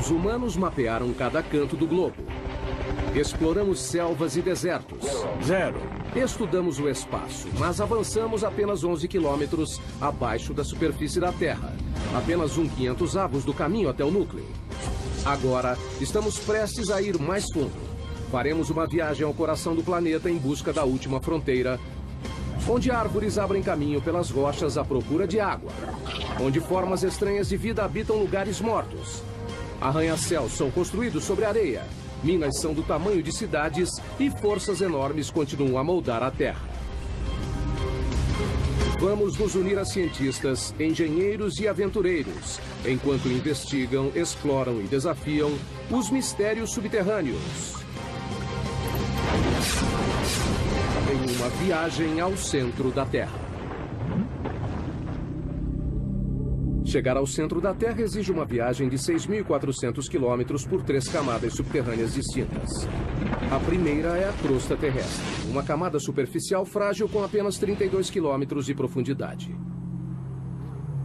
Os humanos mapearam cada canto do globo. Exploramos selvas e desertos. 0. Estudamos o espaço, mas avançamos apenas 11 quilômetros abaixo da superfície da Terra. Apenas 1/500 do caminho até o núcleo. Agora, estamos prestes a ir mais fundo. Faremos uma viagem ao coração do planeta em busca da última fronteira, onde árvores abrem caminho pelas rochas à procura de água, onde formas estranhas de vida habitam lugares mortos. Arranha-céus são construídos sobre areia, minas são do tamanho de cidades e forças enormes continuam a moldar a Terra. Vamos nos unir a cientistas, engenheiros e aventureiros, enquanto investigam, exploram e desafiam os mistérios subterrâneos. Em uma viagem ao centro da Terra. Chegar ao centro da Terra exige uma viagem de 6.400 quilômetros por 3 camadas subterrâneas distintas. A primeira é a crosta terrestre, uma camada superficial frágil com apenas 32 quilômetros de profundidade.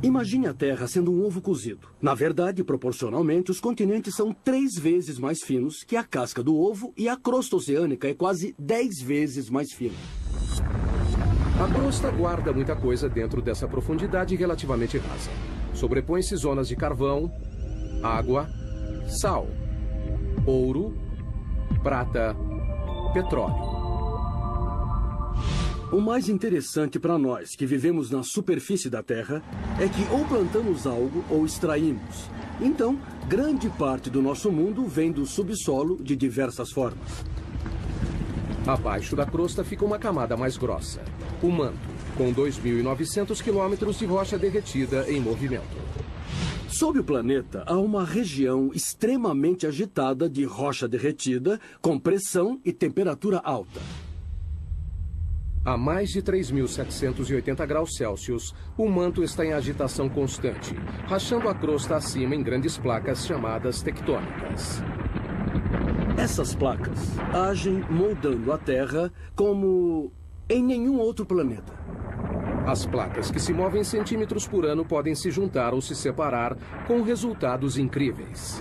Imagine a Terra sendo um ovo cozido. Na verdade, proporcionalmente, os continentes são 3 vezes mais finos que a casca do ovo e a crosta oceânica é quase 10 vezes mais fina. A crosta guarda muita coisa dentro dessa profundidade relativamente rasa. Sobrepõe-se zonas de carvão, água, sal, ouro, prata, petróleo. O mais interessante para nós que vivemos na superfície da Terra é que ou plantamos algo ou extraímos. Então, grande parte do nosso mundo vem do subsolo de diversas formas. Abaixo da crosta fica uma camada mais grossa, o manto, com 2.900 quilômetros de rocha derretida em movimento. Sob o planeta, há uma região extremamente agitada de rocha derretida, com pressão e temperatura alta. A mais de 3.780 graus Celsius, o manto está em agitação constante, rachando a crosta acima em grandes placas chamadas tectônicas. Essas placas agem moldando a Terra como em nenhum outro planeta. As placas que se movem centímetros por ano podem se juntar ou se separar com resultados incríveis.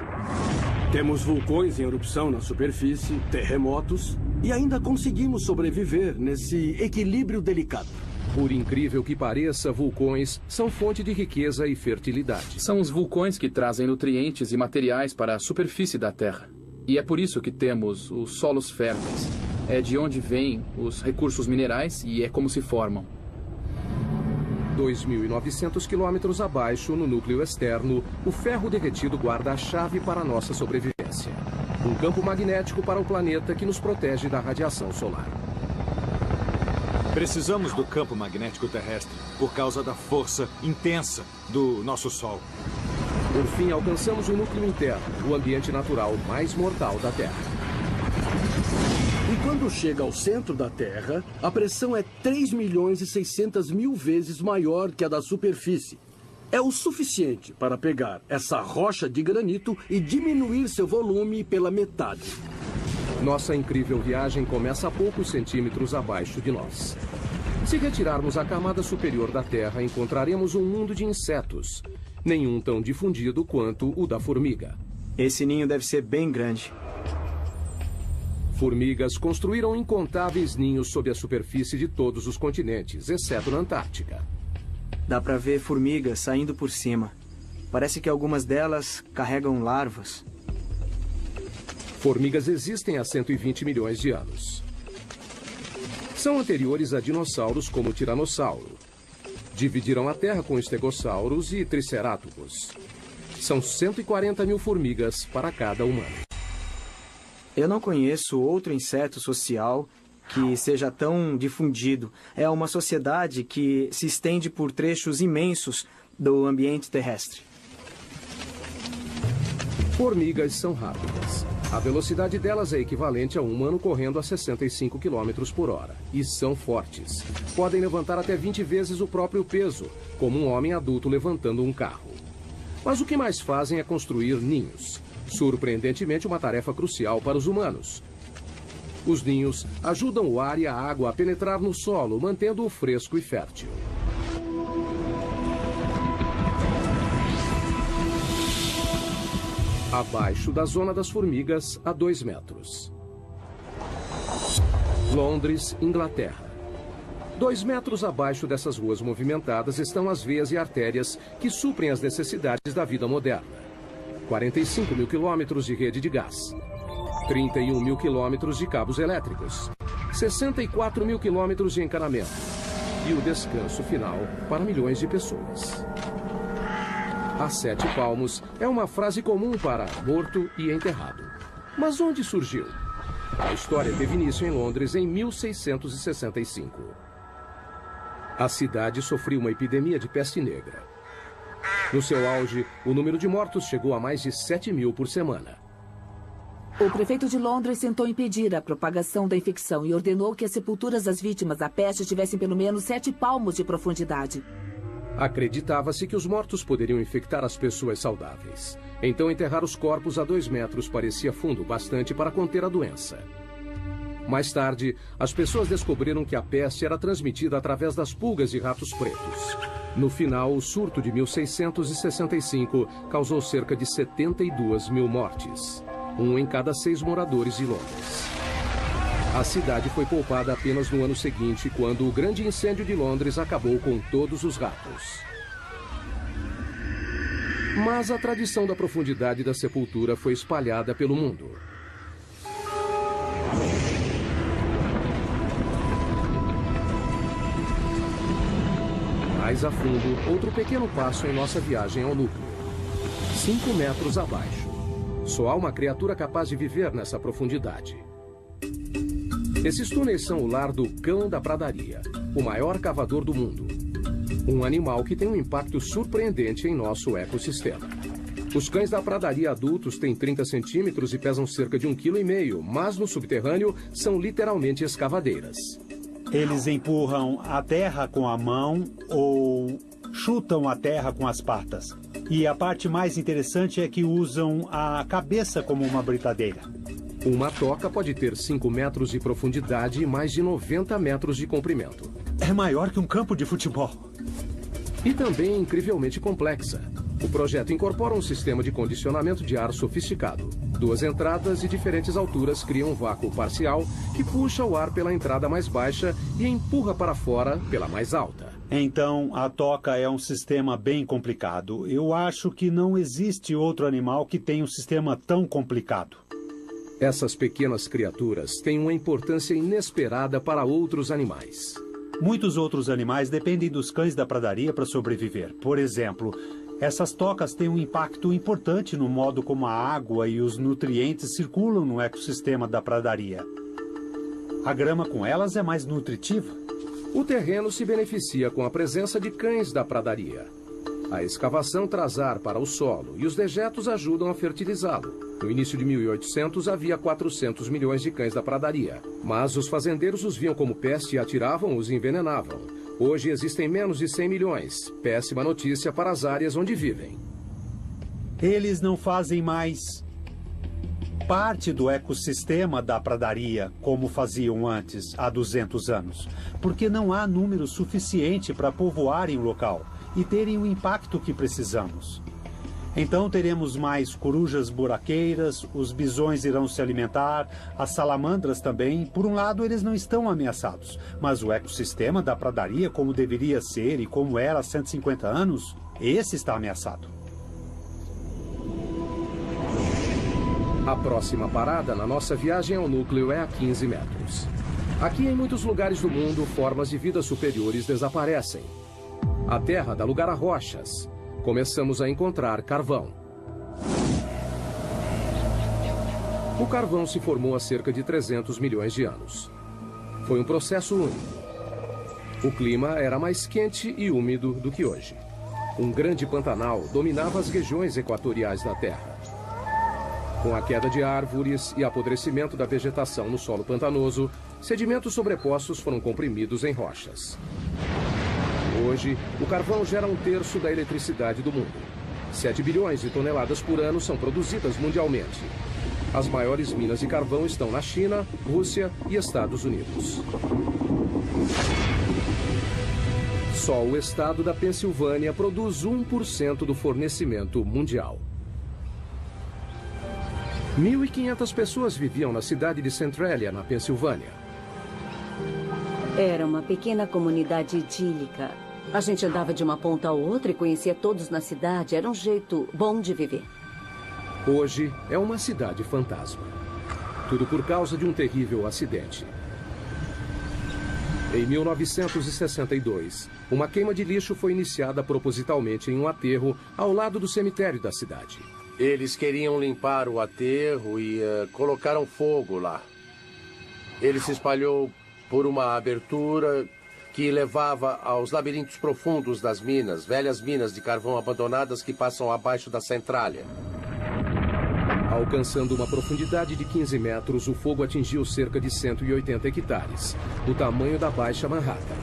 Temos vulcões em erupção na superfície, terremotos, e ainda conseguimos sobreviver nesse equilíbrio delicado. Por incrível que pareça, vulcões são fonte de riqueza e fertilidade. São os vulcões que trazem nutrientes e materiais para a superfície da Terra. E é por isso que temos os solos férteis. É de onde vêm os recursos minerais e é como se formam. 2.900 quilômetros abaixo, no núcleo externo, o ferro derretido guarda a chave para a nossa sobrevivência. Um campo magnético para o planeta que nos protege da radiação solar. Precisamos do campo magnético terrestre por causa da força intensa do nosso Sol. Por fim, alcançamos o núcleo interno, o ambiente natural mais mortal da Terra. E quando chega ao centro da Terra, a pressão é 3.600.000 vezes maior que a da superfície. É o suficiente para pegar essa rocha de granito e diminuir seu volume pela metade. Nossa incrível viagem começa a poucos centímetros abaixo de nós. Se retirarmos a camada superior da Terra, encontraremos um mundo de insetos, nenhum tão difundido quanto o da formiga. Esse ninho deve ser bem grande. Formigas construíram incontáveis ninhos sob a superfície de todos os continentes, exceto na Antártica. Dá pra ver formigas saindo por cima. Parece que algumas delas carregam larvas. Formigas existem há 120 milhões de anos. São anteriores a dinossauros como o tiranossauro. Dividiram a Terra com estegossauros e tricerátops. São 140 mil formigas para cada humano. Eu não conheço outro inseto social que seja tão difundido. É uma sociedade que se estende por trechos imensos do ambiente terrestre. Formigas são rápidas. A velocidade delas é equivalente a um humano correndo a 65 km por hora. E são fortes. Podem levantar até 20 vezes o próprio peso, como um homem adulto levantando um carro. Mas o que mais fazem é construir ninhos. Surpreendentemente, uma tarefa crucial para os humanos. Os ninhos ajudam o ar e a água a penetrar no solo, mantendo-o fresco e fértil. abaixo da zona das formigas, a 2 metros. Londres, Inglaterra. 2 metros abaixo dessas ruas movimentadas estão as veias e artérias que suprem as necessidades da vida moderna. 45 mil quilômetros de rede de gás. 31 mil quilômetros de cabos elétricos. 64 mil quilômetros de encanamento. E o descanso final para milhões de pessoas. A 7 palmos é uma frase comum para morto e enterrado. Mas onde surgiu? A história teve início em Londres em 1665. A cidade sofreu uma epidemia de peste negra. No seu auge, o número de mortos chegou a mais de 7 mil por semana. O prefeito de Londres tentou impedir a propagação da infecção e ordenou que as sepulturas das vítimas da peste tivessem pelo menos 7 palmos de profundidade. Acreditava-se que os mortos poderiam infectar as pessoas saudáveis. Então, enterrar os corpos a 2 metros parecia fundo bastante para conter a doença. Mais tarde, as pessoas descobriram que a peste era transmitida através das pulgas e ratos pretos. No final, o surto de 1665 causou cerca de 72 mil mortes. 1 em cada 6 moradores de Londres. A cidade foi poupada apenas no ano seguinte, quando o grande incêndio de Londres acabou com todos os ratos. Mas a tradição da profundidade da sepultura foi espalhada pelo mundo. Mais a fundo, outro pequeno passo em nossa viagem ao núcleo. 5 metros abaixo. Só há uma criatura capaz de viver nessa profundidade. Esses túneis são o lar do cão da pradaria, o maior cavador do mundo. Um animal que tem um impacto surpreendente em nosso ecossistema. Os cães da pradaria adultos têm 30 centímetros e pesam cerca de 1,5 kg, mas no subterrâneo são literalmente escavadeiras. Eles empurram a terra com a mão ou chutam a terra com as patas. E a parte mais interessante é que usam a cabeça como uma britadeira. Uma toca pode ter 5 metros de profundidade e mais de 90 metros de comprimento. É maior que um campo de futebol. E também incrivelmente complexa. O projeto incorpora um sistema de condicionamento de ar sofisticado. 2 entradas de diferentes alturas criam um vácuo parcial que puxa o ar pela entrada mais baixa e empurra para fora pela mais alta. Então, a toca é um sistema bem complicado. Eu acho que não existe outro animal que tenha um sistema tão complicado. Essas pequenas criaturas têm uma importância inesperada para outros animais. Muitos outros animais dependem dos cães da pradaria para sobreviver. Por exemplo, essas tocas têm um impacto importante no modo como a água e os nutrientes circulam no ecossistema da pradaria. A grama com elas é mais nutritiva. O terreno se beneficia com a presença de cães da pradaria. A escavação traz ar para o solo e os dejetos ajudam a fertilizá-lo. No início de 1800, havia 400 milhões de cães da pradaria. Mas os fazendeiros os viam como peste e atiravam-os e envenenavam. Hoje existem menos de 100 milhões. Péssima notícia para as áreas onde vivem. Eles não fazem mais parte do ecossistema da pradaria como faziam antes, há 200 anos. Porque não há número suficiente para povoarem o local e terem o impacto que precisamos. Então teremos mais corujas buraqueiras, os bisões irão se alimentar, as salamandras também. Por um lado, eles não estão ameaçados, mas o ecossistema da pradaria, como deveria ser e como era há 150 anos, esse está ameaçado. A próxima parada na nossa viagem ao núcleo é a 15 metros. Aqui, em muitos lugares do mundo, formas de vida superiores desaparecem. A Terra dá lugar a rochas. Começamos a encontrar carvão. O carvão se formou há cerca de 300 milhões de anos. Foi um processo único. O clima era mais quente e úmido do que hoje. Um grande pantanal dominava as regiões equatoriais da Terra. Com a queda de árvores e apodrecimento da vegetação no solo pantanoso, sedimentos sobrepostos foram comprimidos em rochas. Hoje, o carvão gera 1/3 da eletricidade do mundo. 7 bilhões de toneladas por ano são produzidas mundialmente. As maiores minas de carvão estão na China, Rússia e Estados Unidos. Só o estado da Pensilvânia produz 1% do fornecimento mundial. 1.500 pessoas viviam na cidade de Centralia, na Pensilvânia. Era uma pequena comunidade idílica. A gente andava de uma ponta a outra e conhecia todos na cidade. Era um jeito bom de viver. Hoje é uma cidade fantasma. Tudo por causa de um terrível acidente. Em 1962, uma queima de lixo foi iniciada propositalmente em um aterro ao lado do cemitério da cidade. Eles queriam limpar o aterro e colocaram fogo lá. Ele se espalhou por uma abertura que levava aos labirintos profundos das minas, velhas minas de carvão abandonadas que passam abaixo da Centralia. Alcançando uma profundidade de 15 metros, o fogo atingiu cerca de 180 hectares, o tamanho da Baixa Manhattan.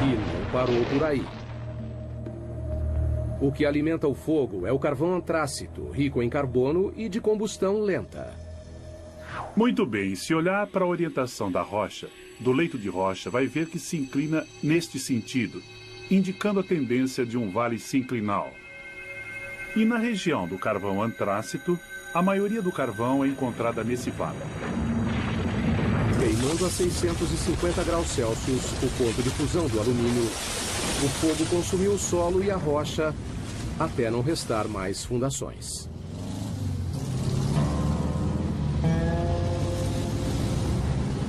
E não parou por aí. O que alimenta o fogo é o carvão antrácito, rico em carbono e de combustão lenta. Muito bem, se olhar para a orientação da rocha, do leito de rocha, vai ver que se inclina neste sentido, indicando a tendência de um vale sinclinal. E na região do carvão antrácito, a maioria do carvão é encontrada nesse vale. Queimando a 650 graus Celsius, o ponto de fusão do alumínio, o fogo consumiu o solo e a rocha até não restar mais fundações.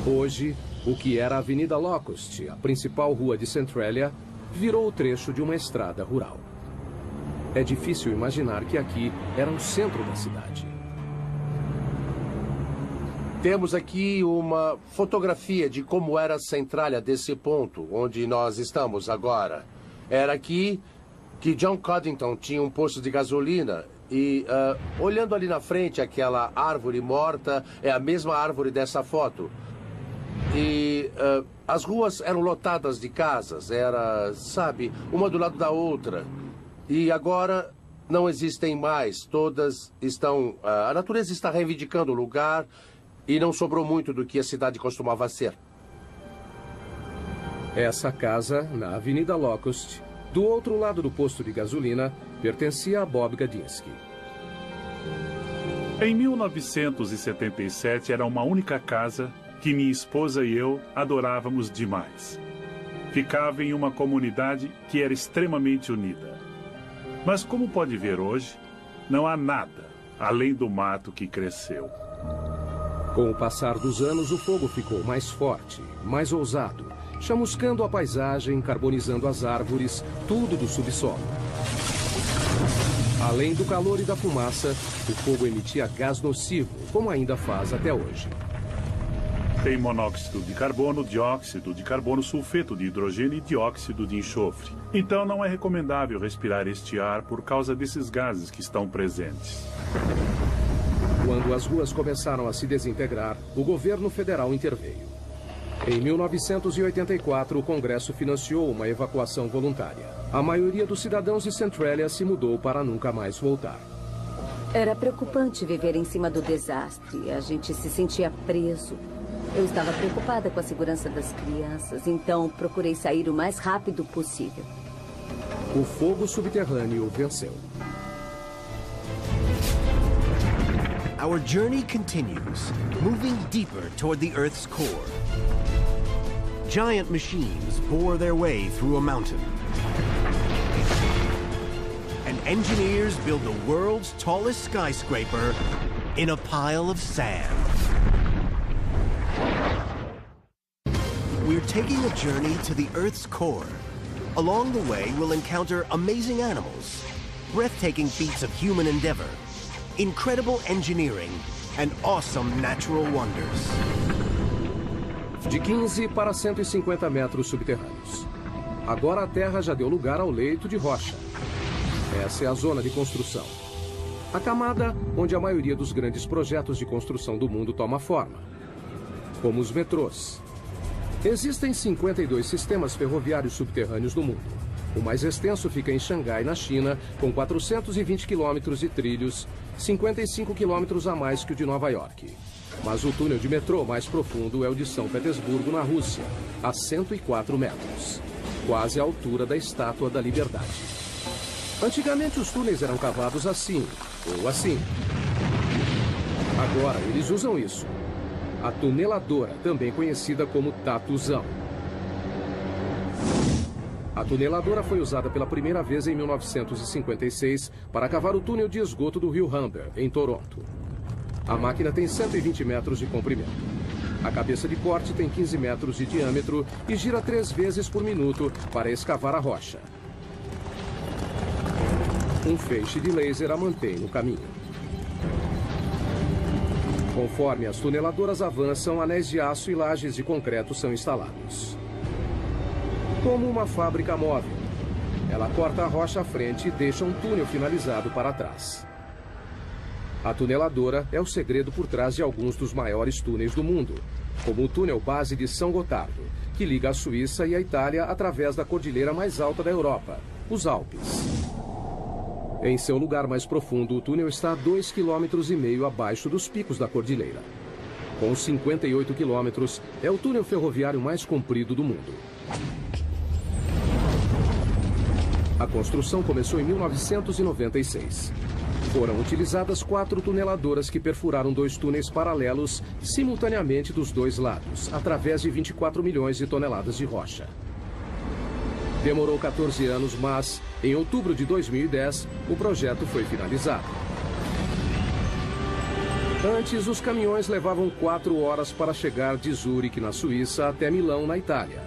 Hoje, o que era a Avenida Locust, a principal rua de Centralia, virou o trecho de uma estrada rural. É difícil imaginar que aqui era o centro da cidade. Temos aqui uma fotografia de como era a Centralia desse ponto, onde nós estamos agora. Era aqui que John Coddington tinha um posto de gasolina e, olhando ali na frente, aquela árvore morta é a mesma árvore dessa foto. E as ruas eram lotadas de casas, era, sabe, uma do lado da outra. E agora não existem mais, todas estão... a natureza está reivindicando o lugar e não sobrou muito do que a cidade costumava ser. Essa casa, na Avenida Locust, do outro lado do posto de gasolina, pertencia a Bob Gadinsky. Em 1977 era uma única casa que minha esposa e eu adorávamos demais. Ficava em uma comunidade que era extremamente unida. Mas como pode ver hoje, não há nada além do mato que cresceu. Com o passar dos anos, o fogo ficou mais forte, mais ousado, chamuscando a paisagem, carbonizando as árvores, tudo do subsolo. Além do calor e da fumaça, o fogo emitia gás nocivo, como ainda faz até hoje. Tem monóxido de carbono, dióxido de carbono, sulfeto de hidrogênio e dióxido de enxofre. Então não é recomendável respirar este ar por causa desses gases que estão presentes. Quando as ruas começaram a se desintegrar, o governo federal interveio. Em 1984, o Congresso financiou uma evacuação voluntária. A maioria dos cidadãos de Centralia se mudou para nunca mais voltar. Era preocupante viver em cima do desastre. A gente se sentia preso. Eu estava preocupada com a segurança das crianças, então procurei sair o mais rápido possível. O fogo subterrâneo venceu. Our journey continues, moving deeper toward the Earth's core. Giant machines bore their way through a mountain. And engineers build the world's tallest skyscraper in a pile of sand. We're taking a journey to the Earth's core. Along the way, we'll encounter amazing animals, breathtaking feats of human endeavor, incredible engineering, and awesome natural wonders. De 15 para 150 metros subterrâneos. Agora a Terra já deu lugar ao leito de rocha. Essa é a zona de construção. A camada onde a maioria dos grandes projetos de construção do mundo toma forma. Como os metrôs. Existem 52 sistemas ferroviários subterrâneos no mundo. O mais extenso fica em Xangai, na China, com 420 quilômetros de trilhos, 55 quilômetros a mais que o de Nova York. Mas o túnel de metrô mais profundo é o de São Petersburgo, na Rússia, a 104 metros, quase à altura da Estátua da Liberdade. Antigamente os túneis eram cavados assim, ou assim. Agora eles usam isso. A tuneladora, também conhecida como tatuzão. A tuneladora foi usada pela primeira vez em 1956 para cavar o túnel de esgoto do rio Humber, em Toronto. A máquina tem 120 metros de comprimento. A cabeça de corte tem 15 metros de diâmetro e gira 3 vezes por minuto para escavar a rocha. Um feixe de laser a mantém no caminho. Conforme as tuneladoras avançam, anéis de aço e lajes de concreto são instalados. Como uma fábrica móvel, ela corta a rocha à frente e deixa um túnel finalizado para trás. A tuneladora é o segredo por trás de alguns dos maiores túneis do mundo, como o túnel base de São Gotardo, que liga a Suíça e a Itália através da cordilheira mais alta da Europa, os Alpes. Em seu lugar mais profundo, o túnel está a 2,5 km abaixo dos picos da cordilheira. Com 58 quilômetros, é o túnel ferroviário mais comprido do mundo. A construção começou em 1996. Foram utilizadas 4 tuneladoras que perfuraram 2 túneis paralelos simultaneamente dos 2 lados, através de 24 milhões de toneladas de rocha. Demorou 14 anos, mas, em outubro de 2010, o projeto foi finalizado. Antes, os caminhões levavam 4 horas para chegar de Zurique, na Suíça, até Milão, na Itália.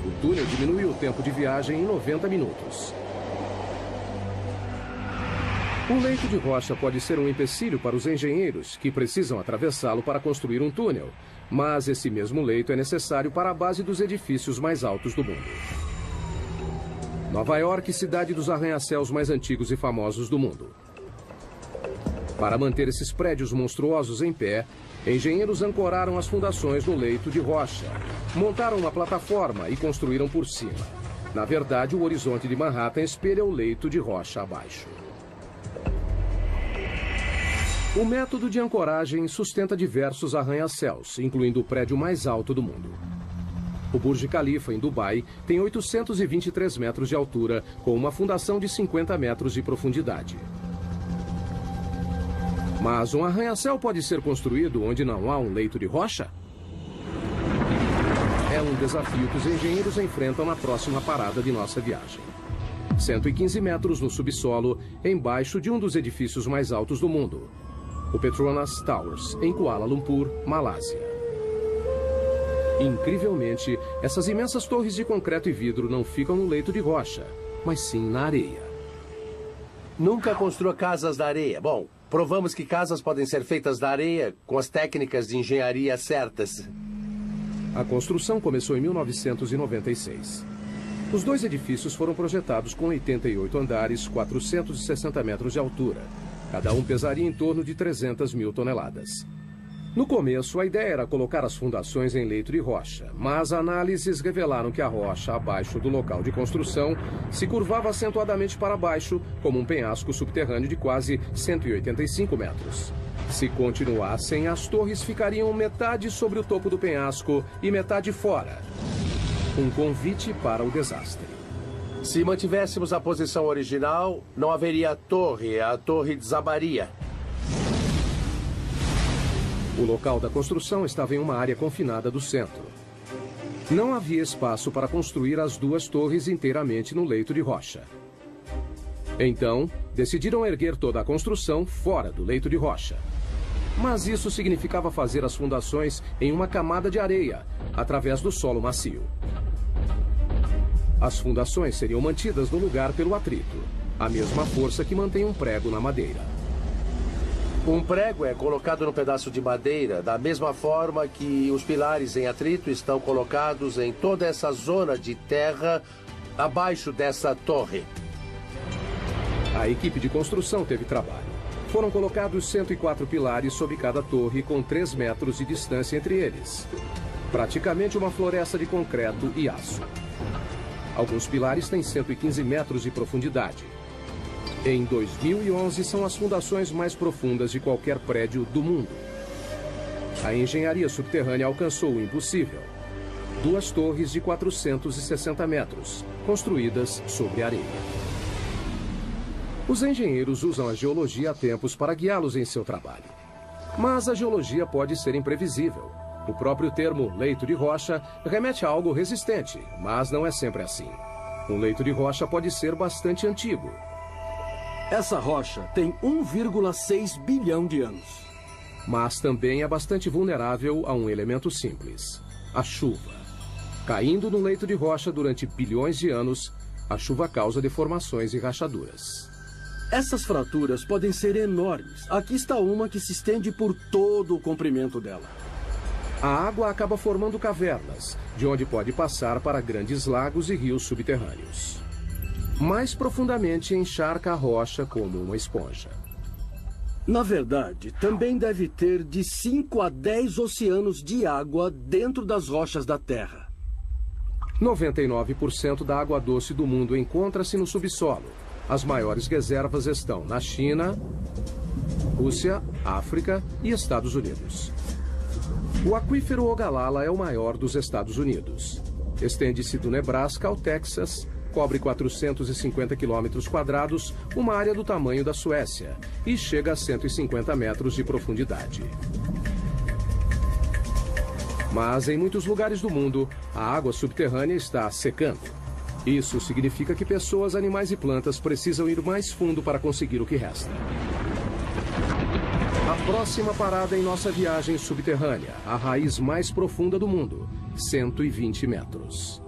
O túnel diminuiu o tempo de viagem em 90 minutos. O leito de rocha pode ser um empecilho para os engenheiros, que precisam atravessá-lo para construir um túnel, mas esse mesmo leito é necessário para a base dos edifícios mais altos do mundo. Nova York, cidade dos arranha-céus mais antigos e famosos do mundo. Para manter esses prédios monstruosos em pé, engenheiros ancoraram as fundações no leito de rocha, montaram uma plataforma e construíram por cima. Na verdade, o horizonte de Manhattan espelha o leito de rocha abaixo. O método de ancoragem sustenta diversos arranha-céus, incluindo o prédio mais alto do mundo. O Burj Khalifa, em Dubai, tem 823 metros de altura, com uma fundação de 50 metros de profundidade. Mas um arranha-céu pode ser construído onde não há um leito de rocha? É um desafio que os engenheiros enfrentam na próxima parada de nossa viagem. 115 metros no subsolo, embaixo de um dos edifícios mais altos do mundo, o Petronas Towers, em Kuala Lumpur, Malásia. Incrivelmente, essas imensas torres de concreto e vidro não ficam no leito de rocha, mas sim na areia. Nunca construa casas da areia. Bom, provamos que casas podem ser feitas da areia com as técnicas de engenharia certas. A construção começou em 1996. Os 2 edifícios foram projetados com 88 andares, 460 metros de altura. Cada um pesaria em torno de 300 mil toneladas. No começo, a ideia era colocar as fundações em leito de rocha, mas análises revelaram que a rocha abaixo do local de construção se curvava acentuadamente para baixo, como um penhasco subterrâneo de quase 185 metros. Se continuassem, as torres ficariam metade sobre o topo do penhasco e metade fora. Um convite para o desastre. Se mantivéssemos a posição original, não haveria torre, a torre desabaria. O local da construção estava em uma área confinada do centro. Não havia espaço para construir as 2 torres inteiramente no leito de rocha. Então, decidiram erguer toda a construção fora do leito de rocha. Mas isso significava fazer as fundações em uma camada de areia, através do solo macio. As fundações seriam mantidas no lugar pelo atrito, a mesma força que mantém um prego na madeira. Um prego é colocado no pedaço de madeira, da mesma forma que os pilares em atrito estão colocados em toda essa zona de terra abaixo dessa torre. A equipe de construção teve trabalho. Foram colocados 104 pilares sob cada torre, com 3 metros de distância entre eles. Praticamente uma floresta de concreto e aço. Alguns pilares têm 115 metros de profundidade. Em 2011, são as fundações mais profundas de qualquer prédio do mundo. A engenharia subterrânea alcançou o impossível. 2 torres de 460 metros, construídas sobre areia. Os engenheiros usam a geologia há tempos para guiá-los em seu trabalho. Mas a geologia pode ser imprevisível. O próprio termo leito de rocha remete a algo resistente, mas não é sempre assim. Um leito de rocha pode ser bastante antigo. Essa rocha tem 1,6 bilhão de anos. Mas também é bastante vulnerável a um elemento simples: a chuva. Caindo no leito de rocha durante bilhões de anos, a chuva causa deformações e rachaduras. Essas fraturas podem ser enormes. Aqui está uma que se estende por todo o comprimento dela. A água acaba formando cavernas, de onde pode passar para grandes lagos e rios subterrâneos. Mais profundamente, encharca a rocha como uma esponja. Na verdade, também deve ter de 5 a 10 oceanos de água dentro das rochas da Terra. 99% da água doce do mundo encontra-se no subsolo. As maiores reservas estão na China, Rússia, África e Estados Unidos. O aquífero Ogallala é o maior dos Estados Unidos. Estende-se do Nebraska ao Texas, cobre 450 quilômetros quadrados, uma área do tamanho da Suécia, e chega a 150 metros de profundidade. Mas em muitos lugares do mundo, a água subterrânea está secando. Isso significa que pessoas, animais e plantas precisam ir mais fundo para conseguir o que resta. A próxima parada em nossa viagem subterrânea, a raiz mais profunda do mundo, 120 metros.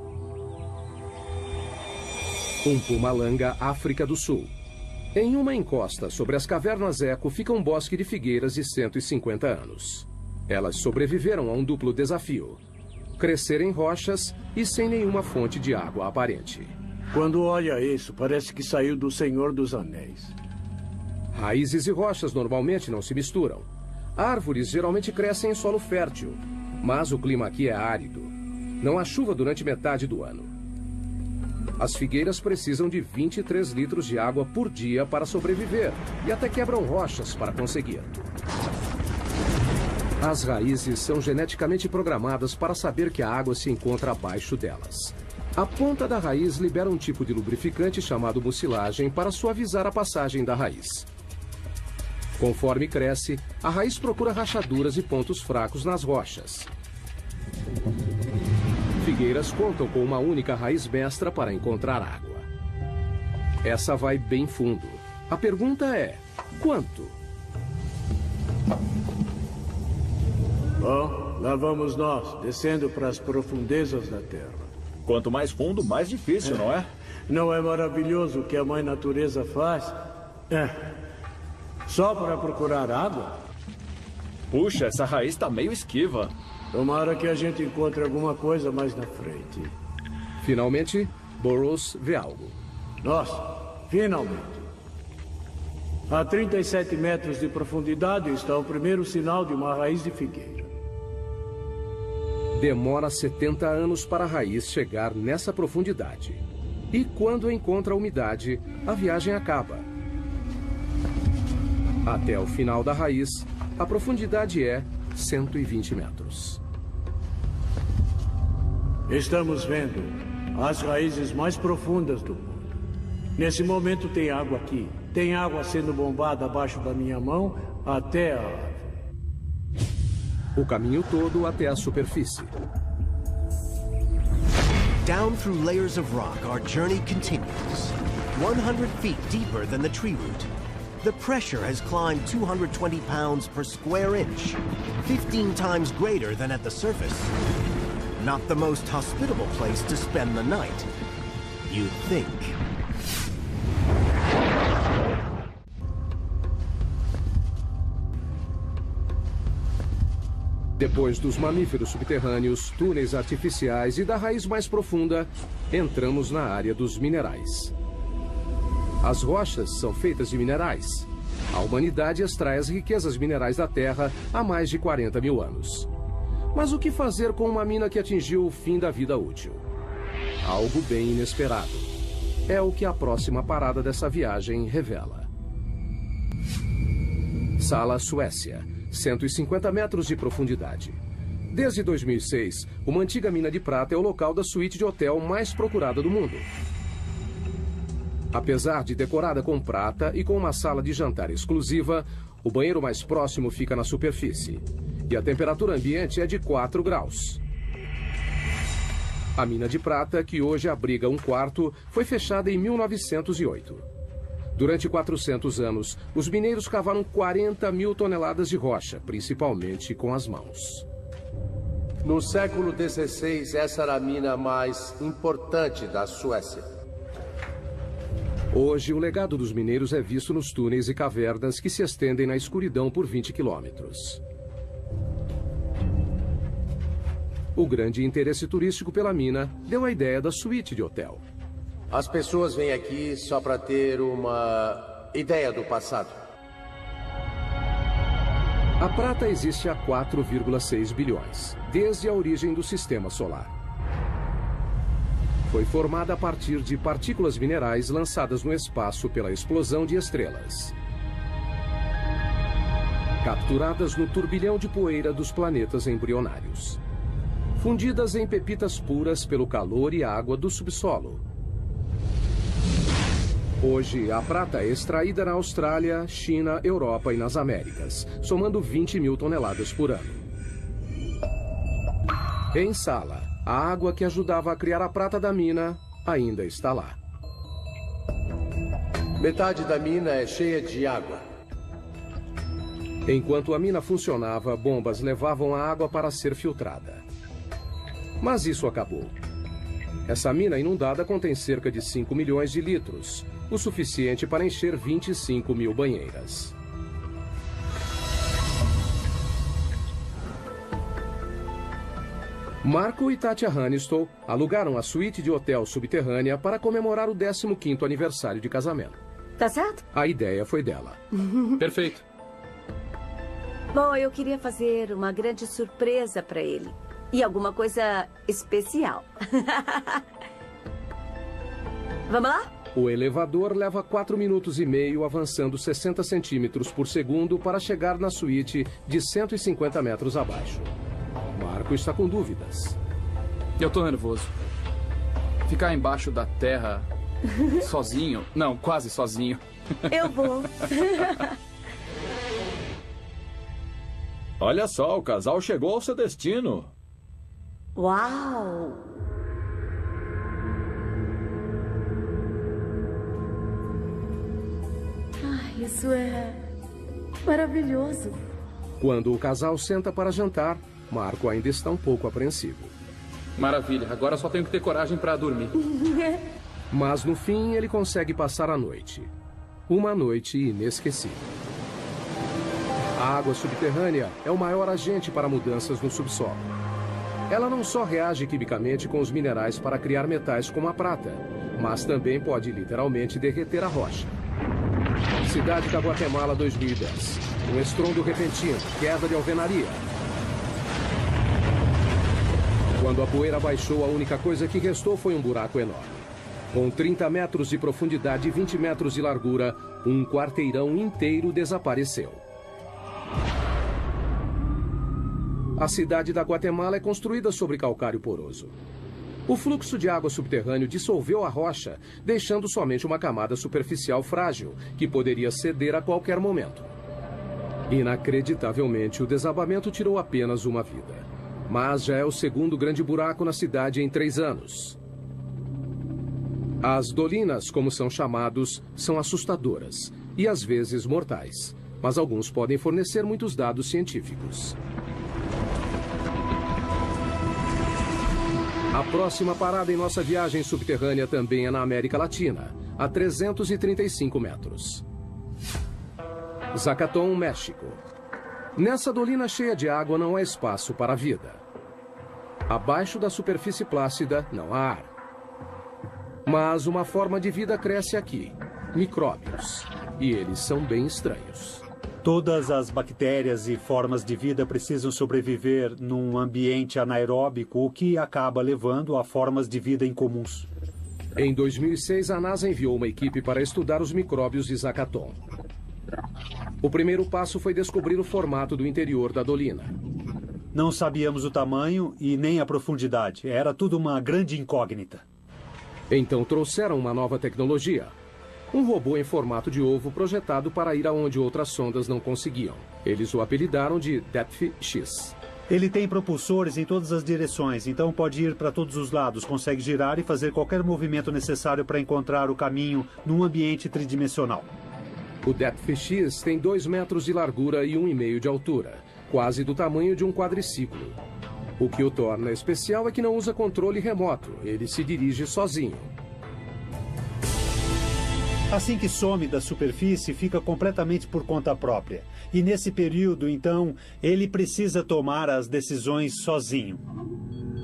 Mpumalanga, África do Sul. Em uma encosta sobre as cavernas Eco fica um bosque de figueiras de 150 anos. Elas sobreviveram a um duplo desafio: crescer em rochas e sem nenhuma fonte de água aparente. Quando olha isso, parece que saiu do Senhor dos Anéis. Raízes e rochas normalmente não se misturam. Árvores geralmente crescem em solo fértil, mas o clima aqui é árido. Não há chuva durante metade do ano. As figueiras precisam de 23 litros de água por dia para sobreviver e até quebram rochas para conseguir. As raízes são geneticamente programadas para saber que a água se encontra abaixo delas. A ponta da raiz libera um tipo de lubrificante chamado mucilagem para suavizar a passagem da raiz. Conforme cresce, a raiz procura rachaduras e pontos fracos nas rochas. Figueiras contam com uma única raiz mestra para encontrar água. Essa vai bem fundo. A pergunta é: quanto? Bom, lá vamos nós, descendo para as profundezas da Terra. Quanto mais fundo, mais difícil, não é? Não é maravilhoso o que a Mãe Natureza faz? Só para procurar água? Puxa, essa raiz está meio esquiva. Tomara que a gente encontre alguma coisa mais na frente. Finalmente, Burroughs vê algo. Nossa, finalmente. A 37 metros de profundidade está o primeiro sinal de uma raiz de figueira. Demora 70 anos para a raiz chegar nessa profundidade. E quando encontra a umidade, a viagem acaba. Até o final da raiz, a profundidade é 120 metros. Estamos vendo as raízes mais profundas do mundo. Nesse momento tem água aqui. Tem água sendo bombada abaixo da minha mão até a árvore. O caminho todo até a superfície. Down through layers of rock, our journey continues. 100 feet deeper than the tree root. The pressure has climbed 220 pounds per square inch, 15 times greater than at the surface. Not the most hospitable place to spend the night, you'd think. Depois dos mamíferos subterrâneos, túneis artificiais e da raiz mais profunda, entramos na área dos minerais. As rochas são feitas de minerais. A humanidade extrai as riquezas minerais da Terra há mais de 40 mil anos. Mas o que fazer com uma mina que atingiu o fim da vida útil? Algo bem inesperado. É o que a próxima parada dessa viagem revela. Sala Suécia, 150 metros de profundidade. Desde 2006, uma antiga mina de prata é o local da suíte de hotel mais procurada do mundo. Apesar de decorada com prata e com uma sala de jantar exclusiva, O banheiro mais próximo fica na superfície. E a temperatura ambiente é de 4 graus. A mina de prata, que hoje abriga um quarto, foi fechada em 1908. Durante 400 anos, os mineiros cavaram 40 mil toneladas de rocha, principalmente com as mãos. No século XVI, essa era a mina mais importante da Suécia. Hoje, o legado dos mineiros é visto nos túneis e cavernas que se estendem na escuridão por 20 quilômetros. O grande interesse turístico pela mina deu a ideia da suíte de hotel. As pessoas vêm aqui só para ter uma ideia do passado. A prata existe há 4,6 bilhões, desde a origem do sistema solar. Foi formada a partir de partículas minerais lançadas no espaço pela explosão de estrelas, capturadas no turbilhão de poeira dos planetas embrionários, fundidas em pepitas puras pelo calor e água do subsolo. Hoje, a prata é extraída na Austrália, China, Europa e nas Américas, somando 20 mil toneladas por ano. Em Sala, a água que ajudava a criar a prata da mina ainda está lá. Metade da mina é cheia de água. Enquanto a mina funcionava, bombas levavam a água para ser filtrada. Mas isso acabou. Essa mina inundada contém cerca de 5 milhões de litros, o suficiente para encher 25 mil banheiras. Marco e Tatia Hannistow alugaram a suíte de hotel subterrânea para comemorar o 15º aniversário de casamento. Tá certo? A ideia foi dela. Perfeito. Bom, eu queria fazer uma grande surpresa para ele. E alguma coisa especial. Vamos lá? O elevador leva 4 minutos e meio, avançando 60 centímetros por segundo para chegar na suíte de 150 metros abaixo. Marco está com dúvidas. Eu tô nervoso. Ficar embaixo da terra sozinho? Não, quase sozinho. Eu vou. Olha só, o casal chegou ao seu destino. Uau! Ai, isso é maravilhoso. Quando o casal senta para jantar, Marco ainda está um pouco apreensivo. Maravilha, agora só tenho que ter coragem para dormir. Mas no fim ele consegue passar a noite. Uma noite inesquecível. A água subterrânea é o maior agente para mudanças no subsolo. Ela não só reage quimicamente com os minerais para criar metais como a prata, mas também pode literalmente derreter a rocha. Cidade da Guatemala 2010. Um estrondo repentino, queda de alvenaria. Quando a poeira baixou, a única coisa que restou foi um buraco enorme. Com 30 metros de profundidade e 20 metros de largura, um quarteirão inteiro desapareceu. A cidade da Guatemala é construída sobre calcário poroso. O fluxo de água subterrâneo dissolveu a rocha, deixando somente uma camada superficial frágil, que poderia ceder a qualquer momento. Inacreditavelmente, o desabamento tirou apenas uma vida. Mas já é o segundo grande buraco na cidade em 3 anos. As dolinas, como são chamados, são assustadoras e às vezes mortais, mas alguns podem fornecer muitos dados científicos. A próxima parada em nossa viagem subterrânea também é na América Latina, a 335 metros. Zacatón, México. Nessa dolina cheia de água não há espaço para a vida. Abaixo da superfície plácida não há ar. Mas uma forma de vida cresce aqui, micróbios. E eles são bem estranhos. Todas as bactérias e formas de vida precisam sobreviver num ambiente anaeróbico, o que acaba levando a formas de vida incomuns. Em 2006, a NASA enviou uma equipe para estudar os micróbios de Zacatón. O primeiro passo foi descobrir o formato do interior da dolina. Não sabíamos o tamanho e nem a profundidade. Era tudo uma grande incógnita. Então trouxeram uma nova tecnologia. Um robô em formato de ovo projetado para ir aonde outras sondas não conseguiam. Eles o apelidaram de Depth X. Ele tem propulsores em todas as direções, então pode ir para todos os lados, consegue girar e fazer qualquer movimento necessário para encontrar o caminho num ambiente tridimensional. O Depth X tem 2 metros de largura e 1,5 de altura, quase do tamanho de um quadriciclo. O que o torna especial é que não usa controle remoto, ele se dirige sozinho. Assim que some da superfície, fica completamente por conta própria. E nesse período, então, ele precisa tomar as decisões sozinho.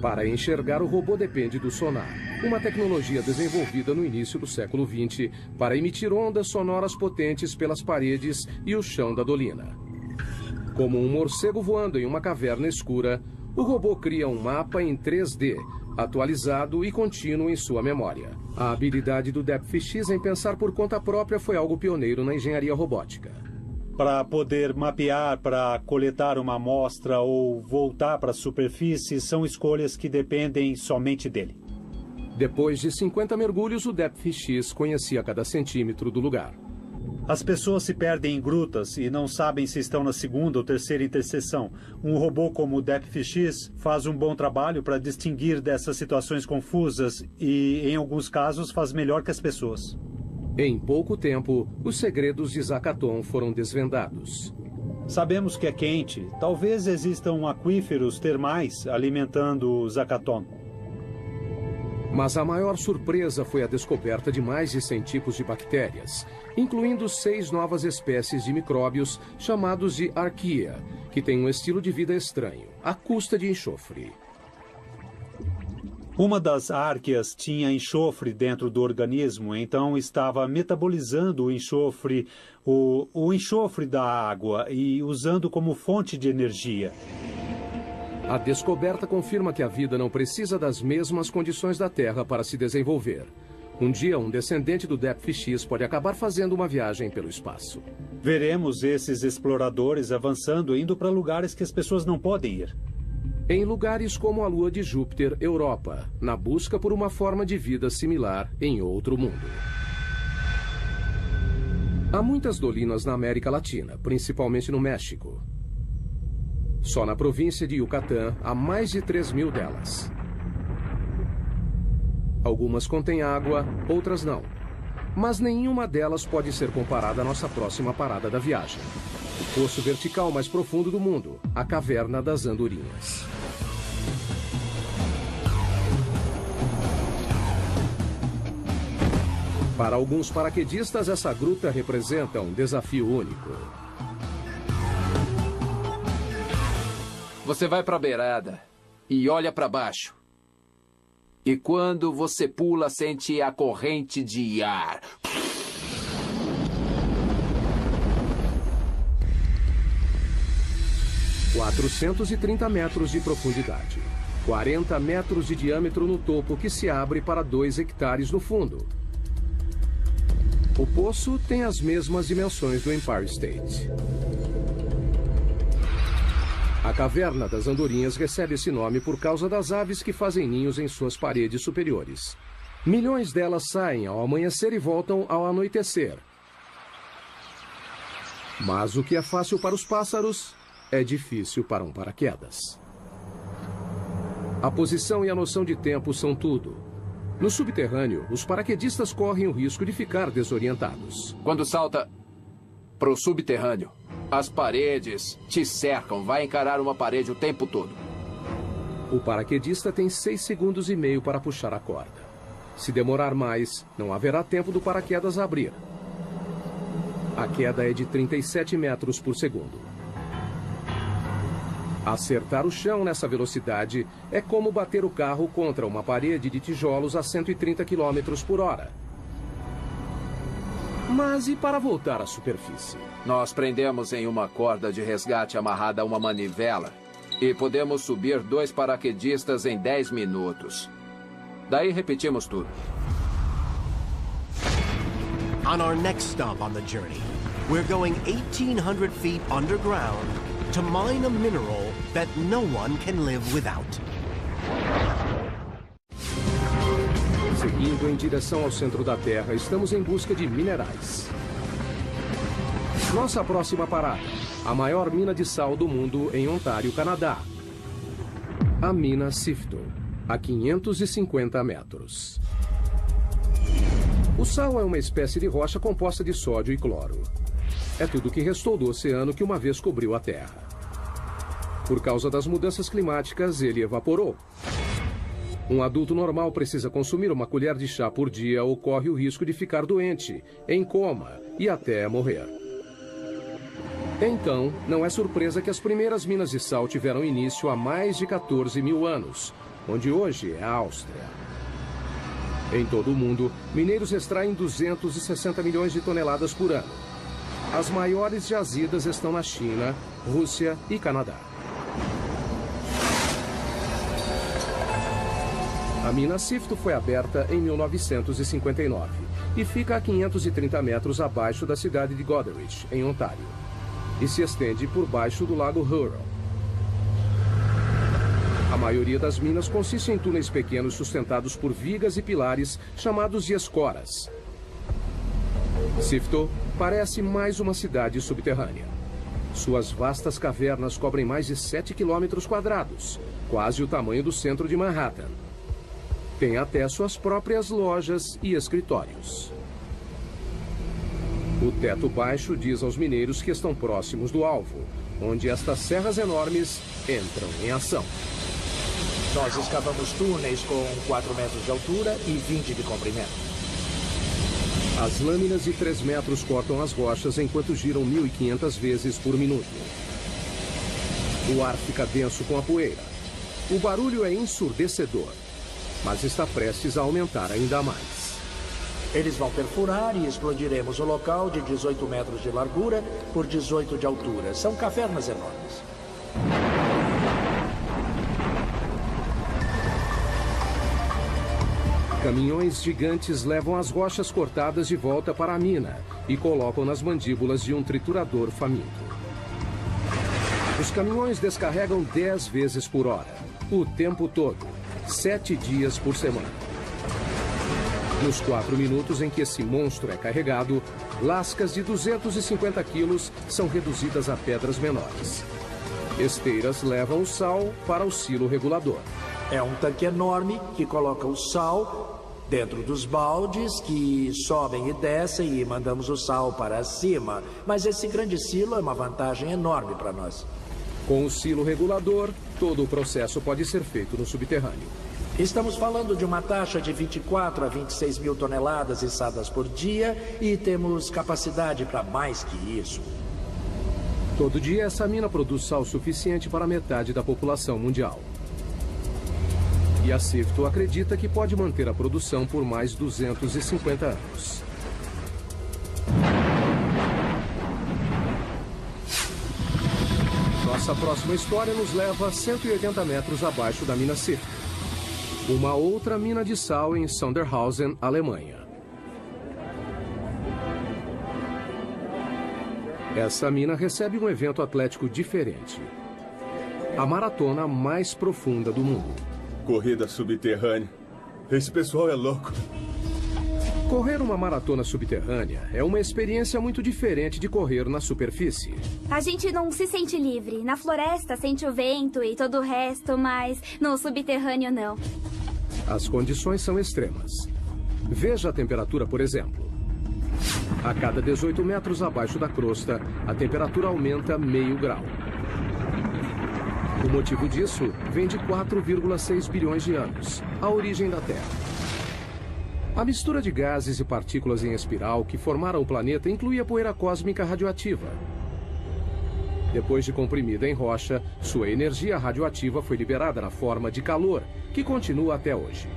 Para enxergar, o robô depende do sonar, uma tecnologia desenvolvida no início do século XX para emitir ondas sonoras potentes pelas paredes e o chão da dolina. Como um morcego voando em uma caverna escura, o robô cria um mapa em 3D, atualizado e contínuo em sua memória. A habilidade do Depth X em pensar por conta própria foi algo pioneiro na engenharia robótica. Para poder mapear, para coletar uma amostra ou voltar para a superfície, são escolhas que dependem somente dele. Depois de 50 mergulhos, o Depth X conhecia cada centímetro do lugar. As pessoas se perdem em grutas e não sabem se estão na segunda ou terceira interseção. Um robô como o Depth X faz um bom trabalho para distinguir dessas situações confusas e, em alguns casos, faz melhor que as pessoas. Em pouco tempo, os segredos de Zakaton foram desvendados. Sabemos que é quente. Talvez existam aquíferos termais alimentando Zakaton. Mas a maior surpresa foi a descoberta de mais de 100 tipos de bactérias, incluindo 6 novas espécies de micróbios chamados de arqueia, que têm um estilo de vida estranho, à custa de enxofre. Uma das árqueas tinha enxofre dentro do organismo, então estava metabolizando o enxofre, o enxofre da água e usando como fonte de energia. A descoberta confirma que a vida não precisa das mesmas condições da Terra para se desenvolver. Um dia, um descendente do Depth X pode acabar fazendo uma viagem pelo espaço. Veremos esses exploradores avançando, indo para lugares que as pessoas não podem ir. Em lugares como a Lua de Júpiter, Europa, na busca por uma forma de vida similar em outro mundo. Há muitas dolinas na América Latina, principalmente no México. Só na província de Yucatán há mais de 3.000 delas. Algumas contêm água, outras não. Mas nenhuma delas pode ser comparada à nossa próxima parada da viagem. O poço vertical mais profundo do mundo, a Caverna das Andorinhas. Para alguns paraquedistas, essa gruta representa um desafio único. Você vai para a beirada e olha para baixo. E quando você pula, sente a corrente de ar. – 430 metros de profundidade. 40 metros de diâmetro no topo, que se abre para 2 hectares no fundo. O poço tem as mesmas dimensões do Empire State. A Caverna das Andorinhas recebe esse nome por causa das aves que fazem ninhos em suas paredes superiores. Milhões delas saem ao amanhecer e voltam ao anoitecer. Mas o que é fácil para os pássaros é difícil para um paraquedas. A posição e a noção de tempo são tudo. No subterrâneo, os paraquedistas correm o risco de ficar desorientados. Quando salta para o subterrâneo, as paredes te cercam. Vai encarar uma parede o tempo todo. O paraquedista tem 6,5 segundos para puxar a corda. Se demorar mais, não haverá tempo do paraquedas abrir. A queda é de 37 metros por segundo. Acertar o chão nessa velocidade é como bater o carro contra uma parede de tijolos a 130 km por hora. Mas e para voltar à superfície? Nós prendemos em uma corda de resgate amarrada a uma manivela e podemos subir 2 paraquedistas em 10 minutos. Daí repetimos tudo. On our next stop on the journey, we're going 1,800 feet underground to mine a mineral that no one can live without. Seguindo indo em direção ao centro da Terra. Estamos em busca de minerais. Nossa próxima parada, a maior mina de sal do mundo em Ontário, Canadá. A mina Sifto, a 550 metros. O sal é uma espécie de rocha composta de sódio e cloro. É tudo o que restou do oceano que uma vez cobriu a Terra. Por causa das mudanças climáticas, ele evaporou. Um adulto normal precisa consumir uma colher de chá por dia ou corre o risco de ficar doente, em coma e até morrer. Então, não é surpresa que as primeiras minas de sal tiveram início há mais de 14 mil anos, onde hoje é a Áustria. Em todo o mundo, mineiros extraem 260 milhões de toneladas por ano. As maiores jazidas estão na China, Rússia e Canadá. A mina Sifto foi aberta em 1959 e fica a 530 metros abaixo da cidade de Goderich, em Ontário, e se estende por baixo do lago Huron. A maioria das minas consiste em túneis pequenos sustentados por vigas e pilares chamados de escoras. Sifto parece mais uma cidade subterrânea. Suas vastas cavernas cobrem mais de 7 quilômetros quadrados, quase o tamanho do centro de Manhattan. Tem até suas próprias lojas e escritórios. O teto baixo diz aos mineiros que estão próximos do alvo, onde estas serras enormes entram em ação. Nós escavamos túneis com 4 metros de altura e 20 de comprimento. As lâminas de 3 metros cortam as rochas enquanto giram 1.500 vezes por minuto. O ar fica denso com a poeira. O barulho é ensurdecedor, mas está prestes a aumentar ainda mais. Eles vão perfurar e explodiremos o local de 18 metros de largura por 18 de altura. São cavernas enormes. Caminhões gigantes levam as rochas cortadas de volta para a mina e colocam nas mandíbulas de um triturador faminto. Os caminhões descarregam 10 vezes por hora, o tempo todo, 7 dias por semana. Nos 4 minutos em que esse monstro é carregado, lascas de 250 quilos são reduzidas a pedras menores. Esteiras levam o sal para o silo regulador. É um tanque enorme que coloca o sal dentro dos baldes que sobem e descem e mandamos o sal para cima. Mas esse grande silo é uma vantagem enorme para nós. Com o silo regulador, todo o processo pode ser feito no subterrâneo. Estamos falando de uma taxa de 24 a 26 mil toneladas içadas por dia e temos capacidade para mais que isso. Todo dia, essa mina produz sal suficiente para metade da população mundial. E a Sifto acredita que pode manter a produção por mais 250 anos. Nossa próxima história nos leva a 180 metros abaixo da mina Sifto, uma outra mina de sal em Sondershausen, Alemanha. Essa mina recebe um evento atlético diferente. A maratona mais profunda do mundo. Corrida subterrânea. Esse pessoal é louco. Correr uma maratona subterrânea é uma experiência muito diferente de correr na superfície. A gente não se sente livre. Na floresta sente o vento e todo o resto, mas no subterrâneo não. As condições são extremas. Veja a temperatura, por exemplo. A cada 18 metros abaixo da crosta, a temperatura aumenta meio grau. O motivo disso vem de 4,6 bilhões de anos, a origem da Terra. A mistura de gases e partículas em espiral que formaram o planeta incluía poeira cósmica radioativa. Depois de comprimida em rocha, sua energia radioativa foi liberada na forma de calor, que continua até hoje.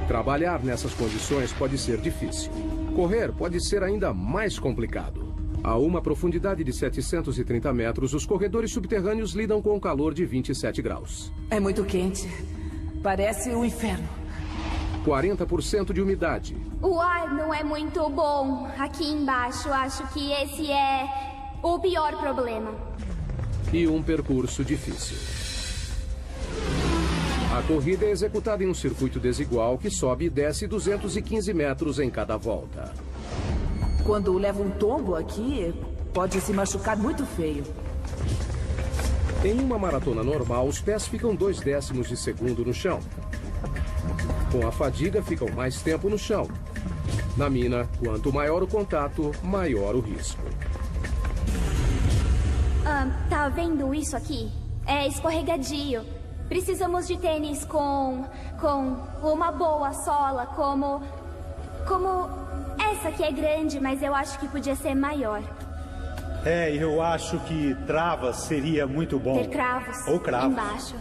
Trabalhar nessas condições pode ser difícil. Correr pode ser ainda mais complicado. A uma profundidade de 730 metros, os corredores subterrâneos lidam com um calor de 27 graus. É muito quente. Parece o inferno. 40% de umidade. O ar não é muito bom. Aqui embaixo, acho que esse é o pior problema. E um percurso difícil. A corrida é executada em um circuito desigual que sobe e desce 215 metros em cada volta. Quando leva um tombo aqui, pode se machucar muito feio. Em uma maratona normal, os pés ficam 0,2 de segundo no chão. Com a fadiga, ficam mais tempo no chão. Na mina, quanto maior o contato, maior o risco. Tá vendo isso aqui? É escorregadio. Precisamos de tênis com uma boa sola, como essa que é grande, mas eu acho que podia ser maior. Eu acho que travas seria muito bom. Ter cravos. Ou cravos. Embaixo.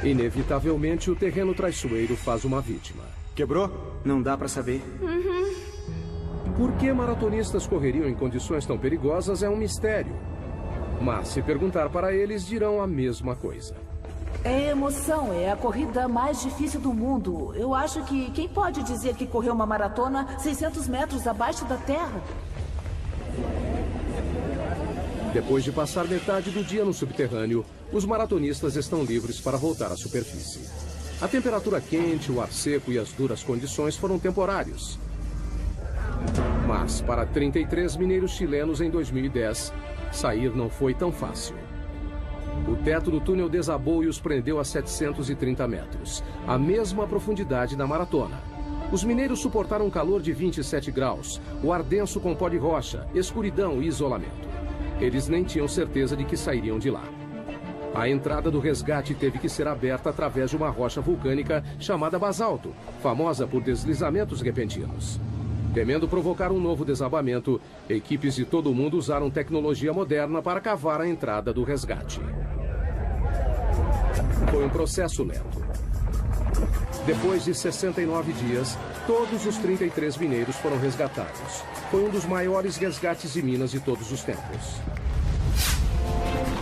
Inevitavelmente, o terreno traiçoeiro faz uma vítima. Quebrou? Não dá pra saber. Por que maratonistas correriam em condições tão perigosas é um mistério. Mas se perguntar para eles, dirão a mesma coisa. É emoção, é a corrida mais difícil do mundo. Eu acho que quem pode dizer que correu uma maratona 600 metros abaixo da terra? Depois de passar metade do dia no subterrâneo, os maratonistas estão livres para voltar à superfície. A temperatura quente, o ar seco e as duras condições foram temporários. Mas para 33 mineiros chilenos em 2010, sair não foi tão fácil. O teto do túnel desabou e os prendeu a 730 metros, a mesma profundidade da maratona. Os mineiros suportaram um calor de 27 graus, o ar denso com pó de rocha, escuridão e isolamento. Eles nem tinham certeza de que sairiam de lá. A entrada do resgate teve que ser aberta através de uma rocha vulcânica chamada basalto, famosa por deslizamentos repentinos. Temendo provocar um novo desabamento, equipes de todo o mundo usaram tecnologia moderna para cavar a entrada do resgate. Foi um processo lento. Depois de 69 dias, todos os 33 mineiros foram resgatados. Foi um dos maiores resgates de minas de todos os tempos.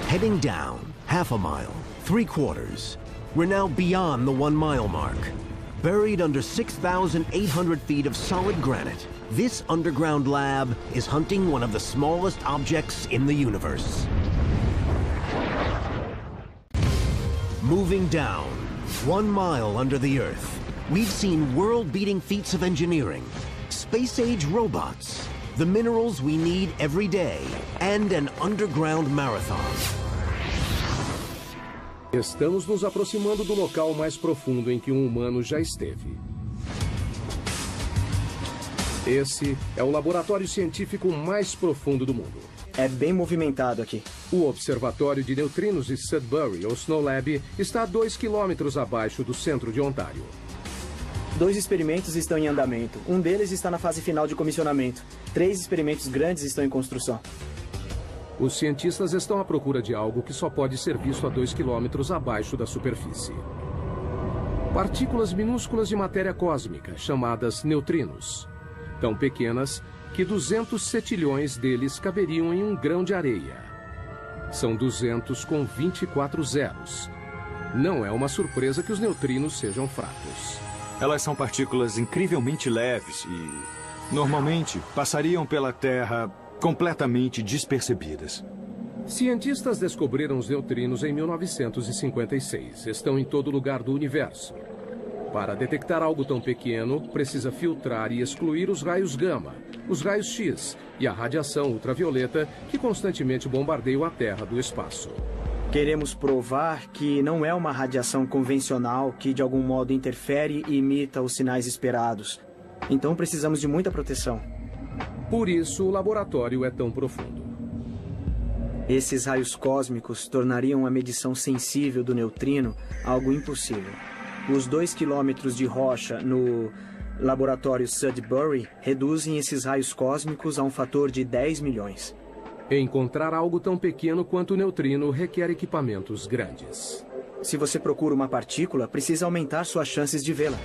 Heading down, half a mile, 3/4. We're now beyond the 1 mile mark. Buried under 6,800 feet of solid granite, this underground lab is hunting one of the smallest objects in the universe. Moving down, 1 mile under the Earth, we've seen world-beating feats of engineering, space-age robots, the minerals we need every day, and an underground marathon. Estamos nos aproximando do local mais profundo em que um humano já esteve. Esse é o laboratório científico mais profundo do mundo. É bem movimentado aqui. O Observatório de Neutrinos de Sudbury, ou Snow Lab, está a 2 quilômetros abaixo do centro de Ontário. 2 experimentos estão em andamento. Um deles está na fase final de comissionamento. 3 experimentos grandes estão em construção. Os cientistas estão à procura de algo que só pode ser visto a 2 quilômetros abaixo da superfície. Partículas minúsculas de matéria cósmica, chamadas neutrinos. Tão pequenas que 200 cetilhões deles caberiam em um grão de areia. São 200 com 24 zeros. Não é uma surpresa que os neutrinos sejam fracos. Elas são partículas incrivelmente leves e, normalmente, passariam pela Terra completamente despercebidas. Cientistas descobriram os neutrinos em 1956. Estão em todo lugar do universo. Para detectar algo tão pequeno, precisa filtrar e excluir os raios gama, os raios X e a radiação ultravioleta que constantemente bombardeiam a Terra do espaço. Queremos provar que não é uma radiação convencional que de algum modo interfere e imita os sinais esperados. Então precisamos de muita proteção. Por isso, o laboratório é tão profundo. Esses raios cósmicos tornariam a medição sensível do neutrino algo impossível. Os 2 quilômetros de rocha no laboratório Sudbury reduzem esses raios cósmicos a um fator de 10 milhões. Encontrar algo tão pequeno quanto o neutrino requer equipamentos grandes. Se você procura uma partícula, precisa aumentar suas chances de vê-la.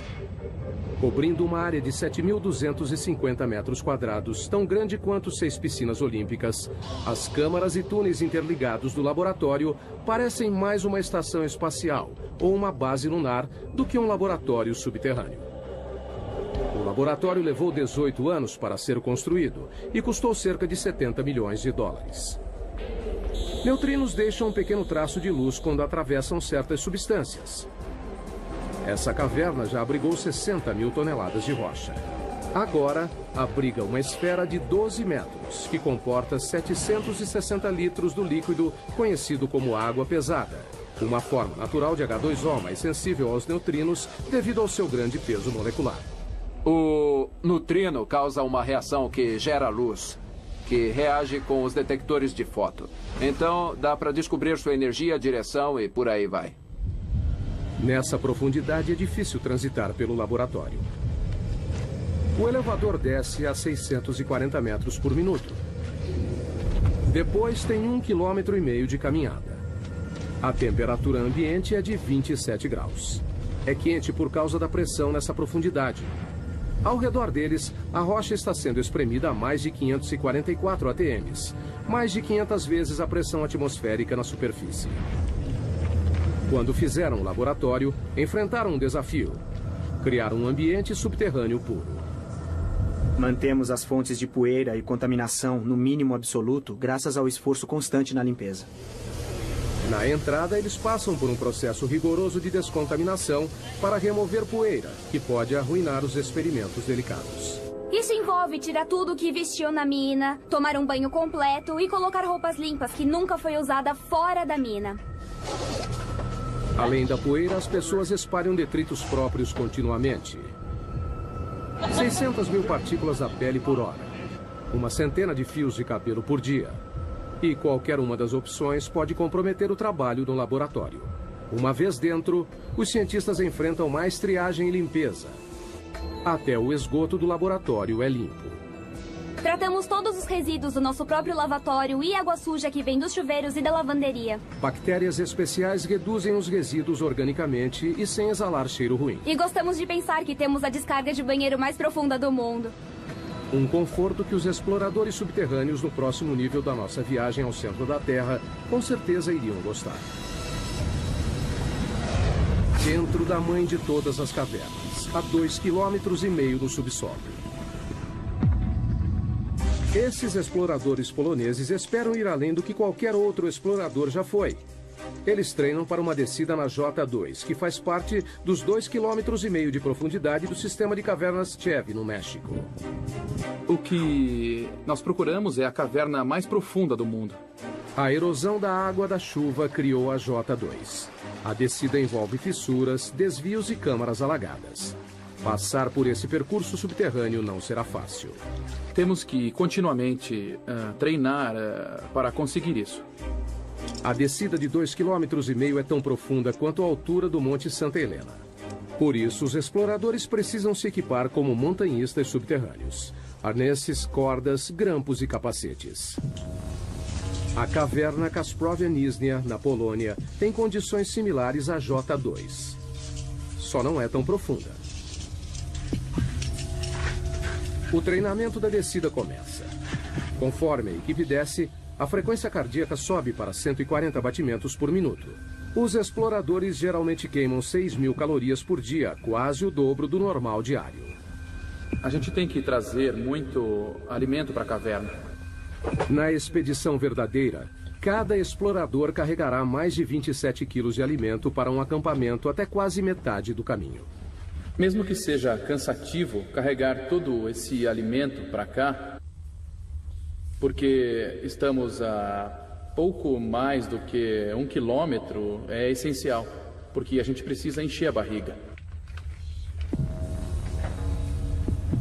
Cobrindo uma área de 7.250 metros quadrados, tão grande quanto 6 piscinas olímpicas, as câmaras e túneis interligados do laboratório parecem mais uma estação espacial ou uma base lunar do que um laboratório subterrâneo. O laboratório levou 18 anos para ser construído e custou cerca de 70 milhões de dólares. Neutrinos deixam um pequeno traço de luz quando atravessam certas substâncias. Essa caverna já abrigou 60 mil toneladas de rocha. Agora, abriga uma esfera de 12 metros, que comporta 760 litros do líquido conhecido como água pesada, uma forma natural de H2O mais sensível aos neutrinos devido ao seu grande peso molecular. O neutrino causa uma reação que gera luz, que reage com os detectores de foto. Então, dá para descobrir sua energia, direção e por aí vai. Nessa profundidade é difícil transitar pelo laboratório. O elevador desce a 640 metros por minuto. Depois tem 1,5 km de caminhada. A temperatura ambiente é de 27 graus. É quente por causa da pressão nessa profundidade. Ao redor deles, a rocha está sendo espremida a mais de 544 atms, mais de 500 vezes a pressão atmosférica na superfície. Quando fizeram o laboratório, enfrentaram um desafio: criar um ambiente subterrâneo puro. Mantemos as fontes de poeira e contaminação no mínimo absoluto graças ao esforço constante na limpeza. Na entrada, eles passam por um processo rigoroso de descontaminação para remover poeira, que pode arruinar os experimentos delicados. Isso envolve tirar tudo que vestiu na mina, tomar um banho completo e colocar roupas limpas que nunca foi usada fora da mina. Além da poeira, as pessoas espalham detritos próprios continuamente. 600 mil partículas da pele por hora. Uma centena de fios de cabelo por dia. E qualquer uma das opções pode comprometer o trabalho no laboratório. Uma vez dentro, os cientistas enfrentam mais triagem e limpeza. Até o esgoto do laboratório é limpo. Tratamos todos os resíduos do nosso próprio lavatório e água suja que vem dos chuveiros e da lavanderia. Bactérias especiais reduzem os resíduos organicamente e sem exalar cheiro ruim. E gostamos de pensar que temos a descarga de banheiro mais profunda do mundo. Um conforto que os exploradores subterrâneos no próximo nível da nossa viagem ao centro da Terra com certeza iriam gostar. Dentro da mãe de todas as cavernas, a 2,5 km no subsolo. Esses exploradores poloneses esperam ir além do que qualquer outro explorador já foi. Eles treinam para uma descida na J2, que faz parte dos 2,5 km de profundidade do sistema de cavernas Chev, no México. O que nós procuramos é a caverna mais profunda do mundo. A erosão da água da chuva criou a J2. A descida envolve fissuras, desvios e câmaras alagadas. Passar por esse percurso subterrâneo não será fácil. Temos que continuamente treinar para conseguir isso. A descida de 2,5 km é tão profunda quanto a altura do Monte Santa Helena. Por isso, os exploradores precisam se equipar como montanhistas subterrâneos. Arnesses, cordas, grampos e capacetes. A caverna Kasprovia Nizhnia, na Polônia, tem condições similares à J2. Só não é tão profunda. O treinamento da descida começa. Conforme a equipe desce, a frequência cardíaca sobe para 140 batimentos por minuto. Os exploradores geralmente queimam 6.000 calorias por dia, quase o dobro do normal diário. A gente tem que trazer muito alimento para a caverna. Na expedição verdadeira, cada explorador carregará mais de 27 quilos de alimento para um acampamento até quase metade do caminho. Mesmo que seja cansativo carregar todo esse alimento para cá, porque estamos a pouco mais do que 1 quilômetro, é essencial, porque a gente precisa encher a barriga.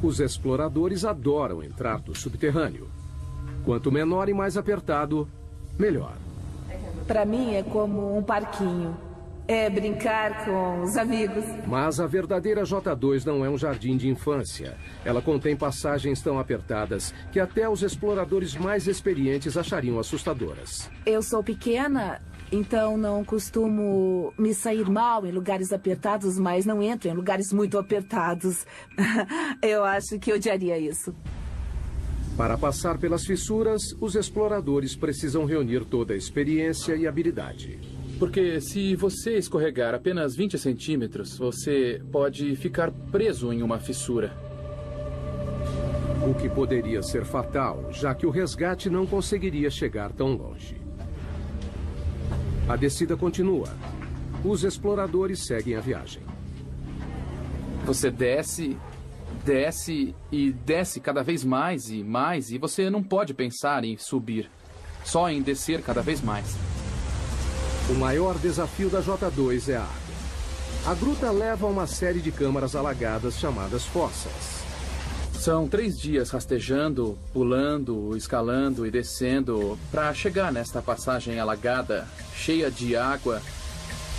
Os exploradores adoram entrar no subterrâneo. Quanto menor e mais apertado, melhor. Para mim é como um parquinho. É brincar com os amigos. Mas a verdadeira J2 não é um jardim de infância. Ela contém passagens tão apertadas que até os exploradores mais experientes achariam assustadoras. Eu sou pequena, então não costumo me sair mal em lugares apertados, mas não entro em lugares muito apertados. Eu acho que odiaria isso. Para passar pelas fissuras, os exploradores precisam reunir toda a experiência e habilidade. Porque se você escorregar apenas 20 centímetros, você pode ficar preso em uma fissura. O que poderia ser fatal, já que o resgate não conseguiria chegar tão longe. A descida continua. Os exploradores seguem a viagem. Você desce, desce e desce cada vez mais e mais, e você não pode pensar em subir, só em descer cada vez mais. O maior desafio da J2 é a água. A gruta leva a uma série de câmaras alagadas chamadas fossas. São 3 dias rastejando, pulando, escalando e descendo para chegar nesta passagem alagada, cheia de água,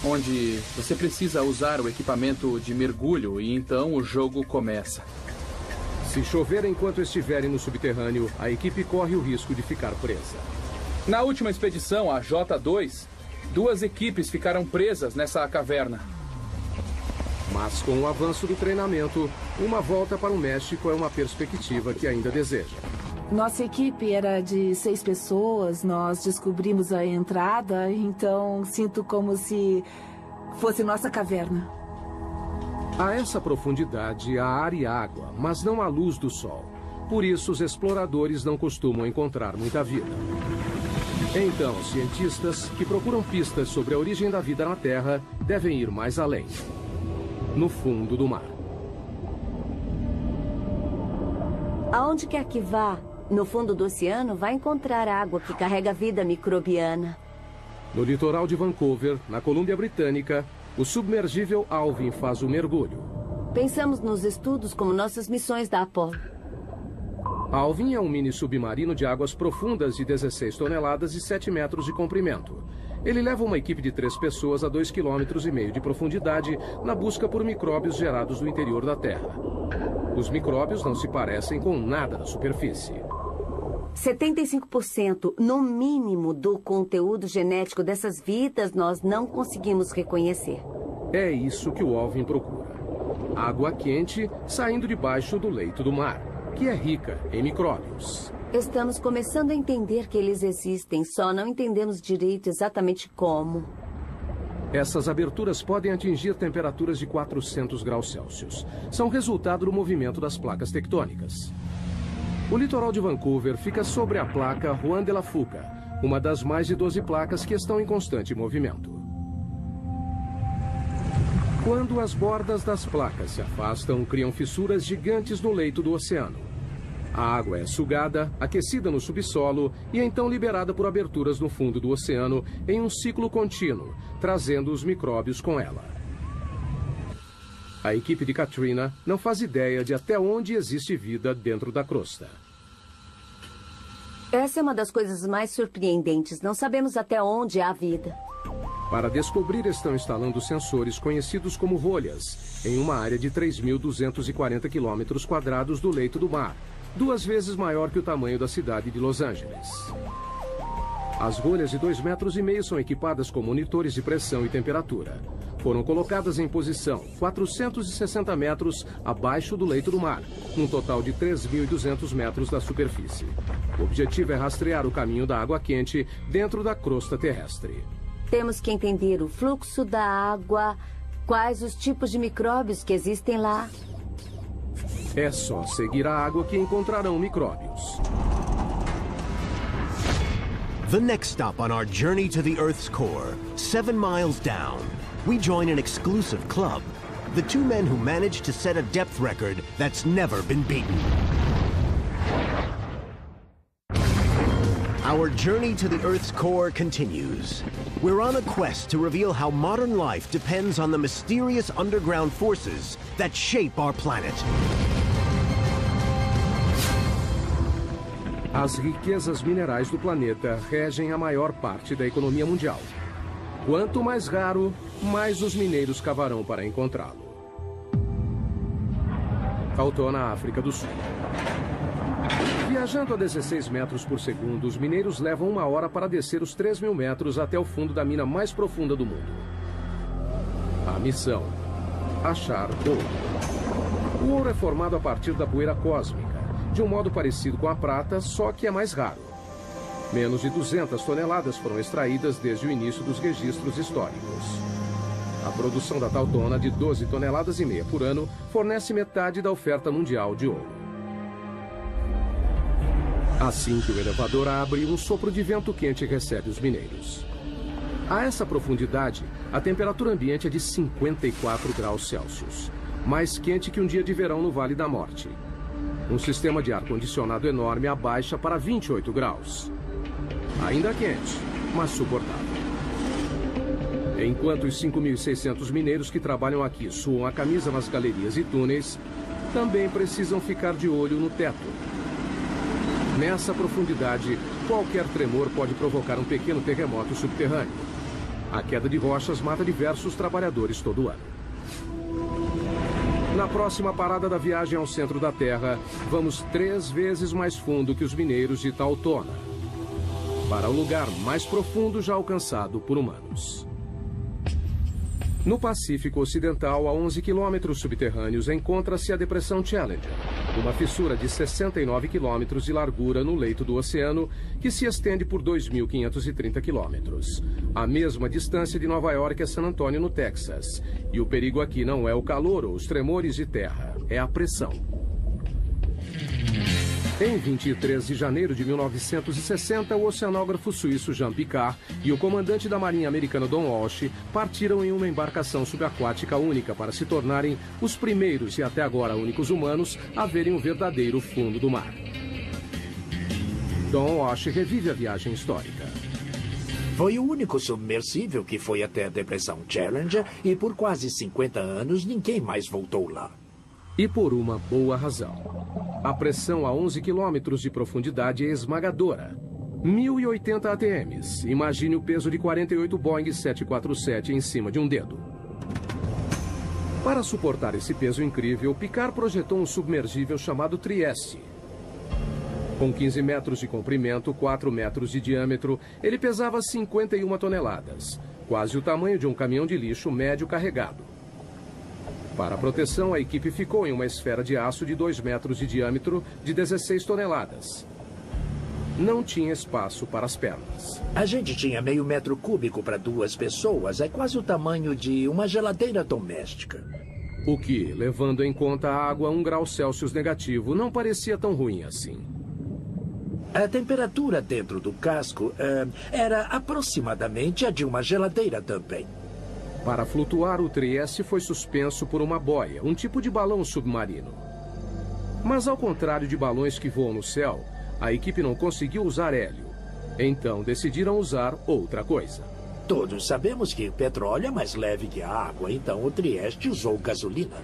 onde você precisa usar o equipamento de mergulho e então o jogo começa. Se chover enquanto estiverem no subterrâneo, a equipe corre o risco de ficar presa. Na última expedição, a J2, 2 equipes ficaram presas nessa caverna. Mas com o avanço do treinamento, uma volta para o México é uma perspectiva que ainda deseja. Nossa equipe era de 6 pessoas, nós descobrimos a entrada, então sinto como se fosse nossa caverna. A essa profundidade há ar e água, mas não há luz do sol. Por isso, os exploradores não costumam encontrar muita vida. Então, cientistas que procuram pistas sobre a origem da vida na Terra devem ir mais além. No fundo do mar. Aonde quer que vá, no fundo do oceano, vai encontrar água que carrega vida microbiana. No litoral de Vancouver, na Colômbia Britânica, o submergível Alvin faz o mergulho. Pensamos nos estudos como nossas missões da Apollo. Alvin é um mini submarino de águas profundas de 16 toneladas e 7 metros de comprimento. Ele leva uma equipe de 3 pessoas a 2,5 km de profundidade na busca por micróbios gerados do interior da Terra. Os micróbios não se parecem com nada na superfície. 75%, no mínimo, do conteúdo genético dessas vidas nós não conseguimos reconhecer. É isso que o Alvin procura. Água quente saindo debaixo do leito do mar, que é rica em micróbios. Estamos começando a entender que eles existem, só não entendemos direito exatamente como. Essas aberturas podem atingir temperaturas de 400 graus Celsius. São resultado do movimento das placas tectônicas. O litoral de Vancouver fica sobre a placa Juan de la Fuca, uma das mais de 12 placas que estão em constante movimento. Quando as bordas das placas se afastam, criam fissuras gigantes no leito do oceano. A água é sugada, aquecida no subsolo e então liberada por aberturas no fundo do oceano em um ciclo contínuo, trazendo os micróbios com ela. A equipe de Katrina não faz ideia de até onde existe vida dentro da crosta. Essa é uma das coisas mais surpreendentes. Não sabemos até onde há vida. Para descobrir, estão instalando sensores conhecidos como rolhas, em uma área de 3.240 km² do leito do mar, 2 vezes maior que o tamanho da cidade de Los Angeles. As rolhas de 2,5 metros são equipadas com monitores de pressão e temperatura. Foram colocadas em posição 460 metros abaixo do leito do mar, num total de 3.200 metros da superfície. O objetivo é rastrear o caminho da água quente dentro da crosta terrestre. Temos que entender o fluxo da água, quais os tipos de micróbios que existem lá. É só seguir a água que encontrarão micróbios. The next stop on our journey to the Earth's core, 7 miles down, we join an exclusive club. The 2 men who managed to set a depth record that's never been beaten. Our journey to the Earth's core continues. We're on a quest to reveal how modern life depends on the mysterious underground forces that shape our planet. As riquezas minerais do planeta regem a maior parte da economia mundial. Quanto mais raro, mais os mineiros cavarão para encontrá-lo. Tautona, África do Sul. Viajando a 16 metros por segundo, os mineiros levam 1 hora para descer os 3.000 metros até o fundo da mina mais profunda do mundo. A missão: achar ouro. O ouro é formado a partir da poeira cósmica, de um modo parecido com a prata, só que é mais raro. Menos de 200 toneladas foram extraídas desde o início dos registros históricos. A produção da Tautona, de 12,5 toneladas por ano, fornece metade da oferta mundial de ouro. Assim que o elevador abre, um sopro de vento quente recebe os mineiros. A essa profundidade, a temperatura ambiente é de 54 graus Celsius, mais quente que um dia de verão no Vale da Morte. Um sistema de ar-condicionado enorme abaixa para 28 graus. Ainda quente, mas suportável. Enquanto os 5.600 mineiros que trabalham aqui suam a camisa nas galerias e túneis, também precisam ficar de olho no teto. Nessa profundidade, qualquer tremor pode provocar um pequeno terremoto subterrâneo. A queda de rochas mata diversos trabalhadores todo ano. Na próxima parada da viagem ao centro da Terra, vamos 3 vezes mais fundo que os mineiros de Tautona, para o lugar mais profundo já alcançado por humanos. No Pacífico Ocidental, a 11 quilômetros subterrâneos, encontra-se a Depressão Challenger, uma fissura de 69 quilômetros de largura no leito do oceano que se estende por 2.530 quilômetros, a mesma distância de Nova York a San Antonio, no Texas. E o perigo aqui não é o calor ou os tremores de terra, é a pressão. Em 23 de janeiro de 1960, o oceanógrafo suíço Jean Piccard e o comandante da Marinha americana Don Walsh partiram em uma embarcação subaquática única para se tornarem os primeiros e até agora únicos humanos a verem o verdadeiro fundo do mar. Don Walsh revive a viagem histórica. Foi o único submersível que foi até a Depressão Challenger e por quase 50 anos ninguém mais voltou lá. E por uma boa razão. A pressão a 11 quilômetros de profundidade é esmagadora. 1.080 ATMs. Imagine o peso de 48 Boeing 747 em cima de um dedo. Para suportar esse peso incrível, Piccard projetou um submergível chamado Trieste. Com 15 metros de comprimento, 4 metros de diâmetro, ele pesava 51 toneladas, quase o tamanho de um caminhão de lixo médio carregado. Para a proteção, a equipe ficou em uma esfera de aço de 2 metros de diâmetro de 16 toneladas. Não tinha espaço para as pernas. A gente tinha meio metro cúbico para 2 pessoas. É quase o tamanho de uma geladeira doméstica. O que, levando em conta a água a 1 grau Celsius negativo, não parecia tão ruim assim. A temperatura dentro do casco era aproximadamente a de uma geladeira também. Para flutuar, o Trieste foi suspenso por uma boia, um tipo de balão submarino. Mas ao contrário de balões que voam no céu, a equipe não conseguiu usar hélio. Então decidiram usar outra coisa. Todos sabemos que petróleo é mais leve que a água, então o Trieste usou gasolina.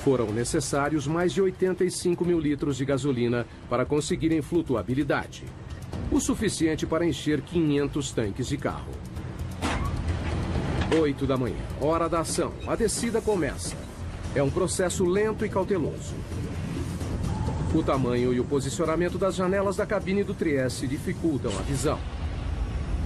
Foram necessários mais de 85 mil litros de gasolina para conseguirem flutuabilidade. O suficiente para encher 500 tanques de carro. 8 da manhã, hora da ação. A descida começa. É um processo lento e cauteloso. O tamanho e o posicionamento das janelas da cabine do Trieste dificultam a visão.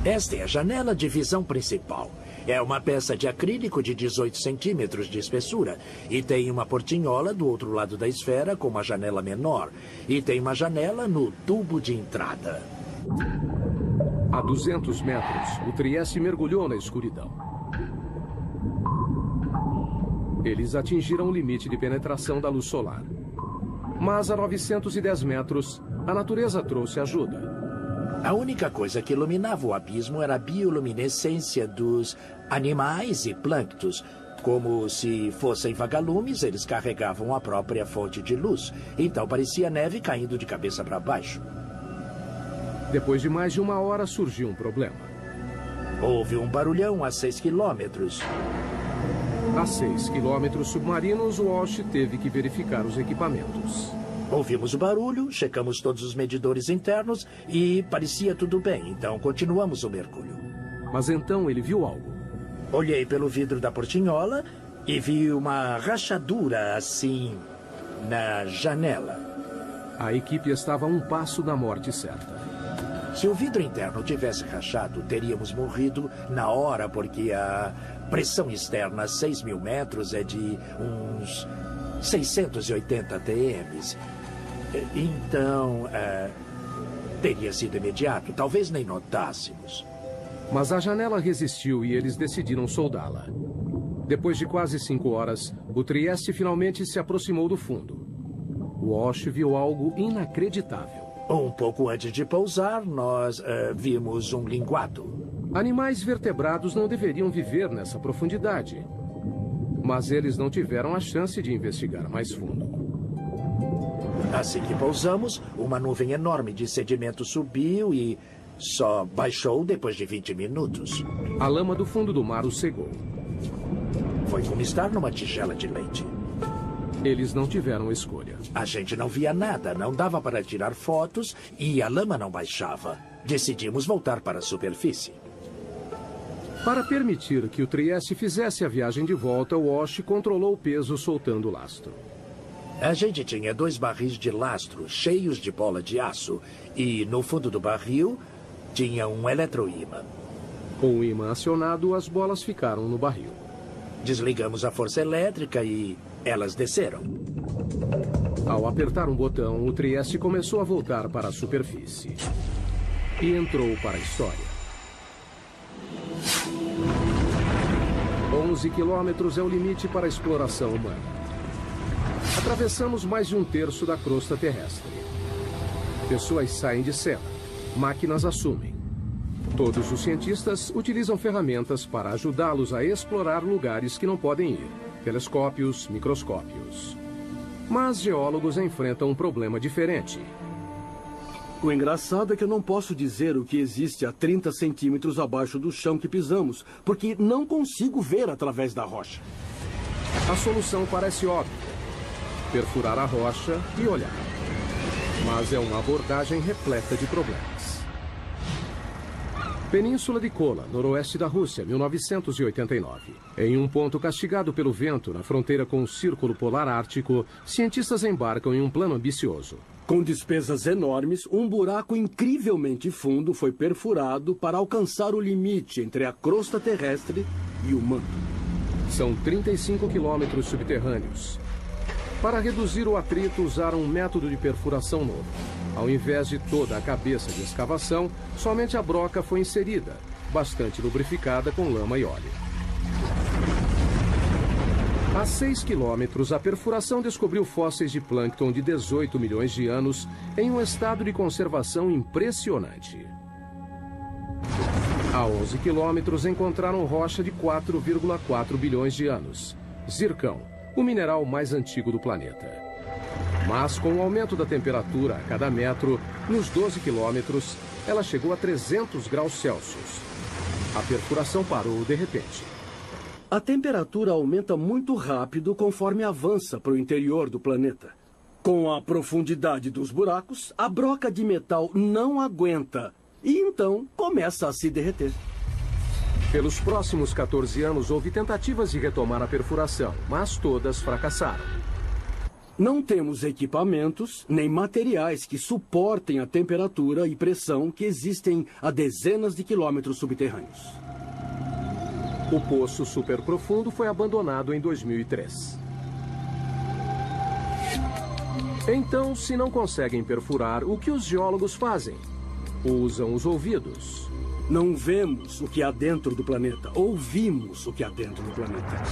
Esta é a janela de visão principal. É uma peça de acrílico de 18 centímetros de espessura. E tem uma portinhola do outro lado da esfera com uma janela menor. E tem uma janela no tubo de entrada. A 200 metros, o Trieste mergulhou na escuridão. Eles atingiram o limite de penetração da luz solar. Mas a 910 metros, a natureza trouxe ajuda. A única coisa que iluminava o abismo era a bioluminescência dos animais e plânctons. Como se fossem vagalumes, eles carregavam a própria fonte de luz. Então parecia neve caindo de cabeça para baixo. Depois de mais de 1 hora, surgiu um problema. Houve um barulhão a 6 quilômetros. A 6 quilômetros submarinos, Walsh teve que verificar os equipamentos. Ouvimos o barulho, checamos todos os medidores internos e parecia tudo bem, então continuamos o mergulho. Mas então ele viu algo. Olhei pelo vidro da portinhola e vi uma rachadura assim na janela. A equipe estava a 1 passo da morte certa. Se o vidro interno tivesse rachado, teríamos morrido na hora, porque a pressão externa a 6.000 metros é de uns 680 ATMs. Então, teria sido imediato. Talvez nem notássemos. Mas a janela resistiu e eles decidiram soldá-la. Depois de quase 5 horas, o Trieste finalmente se aproximou do fundo. Walsh viu algo inacreditável. Um pouco antes de pousar, nós vimos um linguado. Animais vertebrados não deveriam viver nessa profundidade. Mas eles não tiveram a chance de investigar mais fundo. Assim que pousamos, uma nuvem enorme de sedimento subiu e só baixou depois de 20 minutos. A lama do fundo do mar os cegou. Foi como estar numa tigela de leite. Eles não tiveram escolha. A gente não via nada, não dava para tirar fotos e a lama não baixava. Decidimos voltar para a superfície. Para permitir que o Trieste fizesse a viagem de volta, Walsh controlou o peso soltando o lastro. A gente tinha 2 barris de lastro cheios de bola de aço e no fundo do barril tinha um eletroímã. Com o ímã acionado, as bolas ficaram no barril. Desligamos a força elétrica e elas desceram. Ao apertar um botão, o Trieste começou a voltar para a superfície. E entrou para a história. 11 quilômetros é o limite para a exploração humana. Atravessamos mais de 1/3 da crosta terrestre. Pessoas saem de cela. Máquinas assumem. Todos os cientistas utilizam ferramentas para ajudá-los a explorar lugares que não podem ir. Telescópios, microscópios. Mas geólogos enfrentam um problema diferente. O engraçado é que eu não posso dizer o que existe a 30 centímetros abaixo do chão que pisamos, porque não consigo ver através da rocha. A solução parece óbvia. Perfurar a rocha e olhar. Mas é uma abordagem repleta de problemas. Península de Kola, noroeste da Rússia, 1989. Em um ponto castigado pelo vento, na fronteira com o Círculo Polar Ártico, cientistas embarcam em um plano ambicioso. Com despesas enormes, um buraco incrivelmente fundo foi perfurado para alcançar o limite entre a crosta terrestre e o manto. São 35 quilômetros subterrâneos. Para reduzir o atrito, usaram um método de perfuração novo. Ao invés de toda a cabeça de escavação, somente a broca foi inserida, bastante lubrificada com lama e óleo. A 6 quilômetros, a perfuração descobriu fósseis de plâncton de 18 milhões de anos em um estado de conservação impressionante. A 11 quilômetros, encontraram rocha de 4,4 bilhões de anos. Zircão, o mineral mais antigo do planeta. Mas com o aumento da temperatura a cada metro, nos 12 quilômetros, ela chegou a 300 graus Celsius. A perfuração parou de repente. A temperatura aumenta muito rápido conforme avança para o interior do planeta. Com a profundidade dos buracos, a broca de metal não aguenta e então começa a se derreter. Pelos próximos 14 anos, houve tentativas de retomar a perfuração, mas todas fracassaram. Não temos equipamentos nem materiais que suportem a temperatura e pressão que existem a dezenas de quilômetros subterrâneos. O poço superprofundo foi abandonado em 2003. Então, se não conseguem perfurar, o que os geólogos fazem? Usam os ouvidos. Não vemos o que há dentro do planeta, ouvimos o que há dentro do planeta.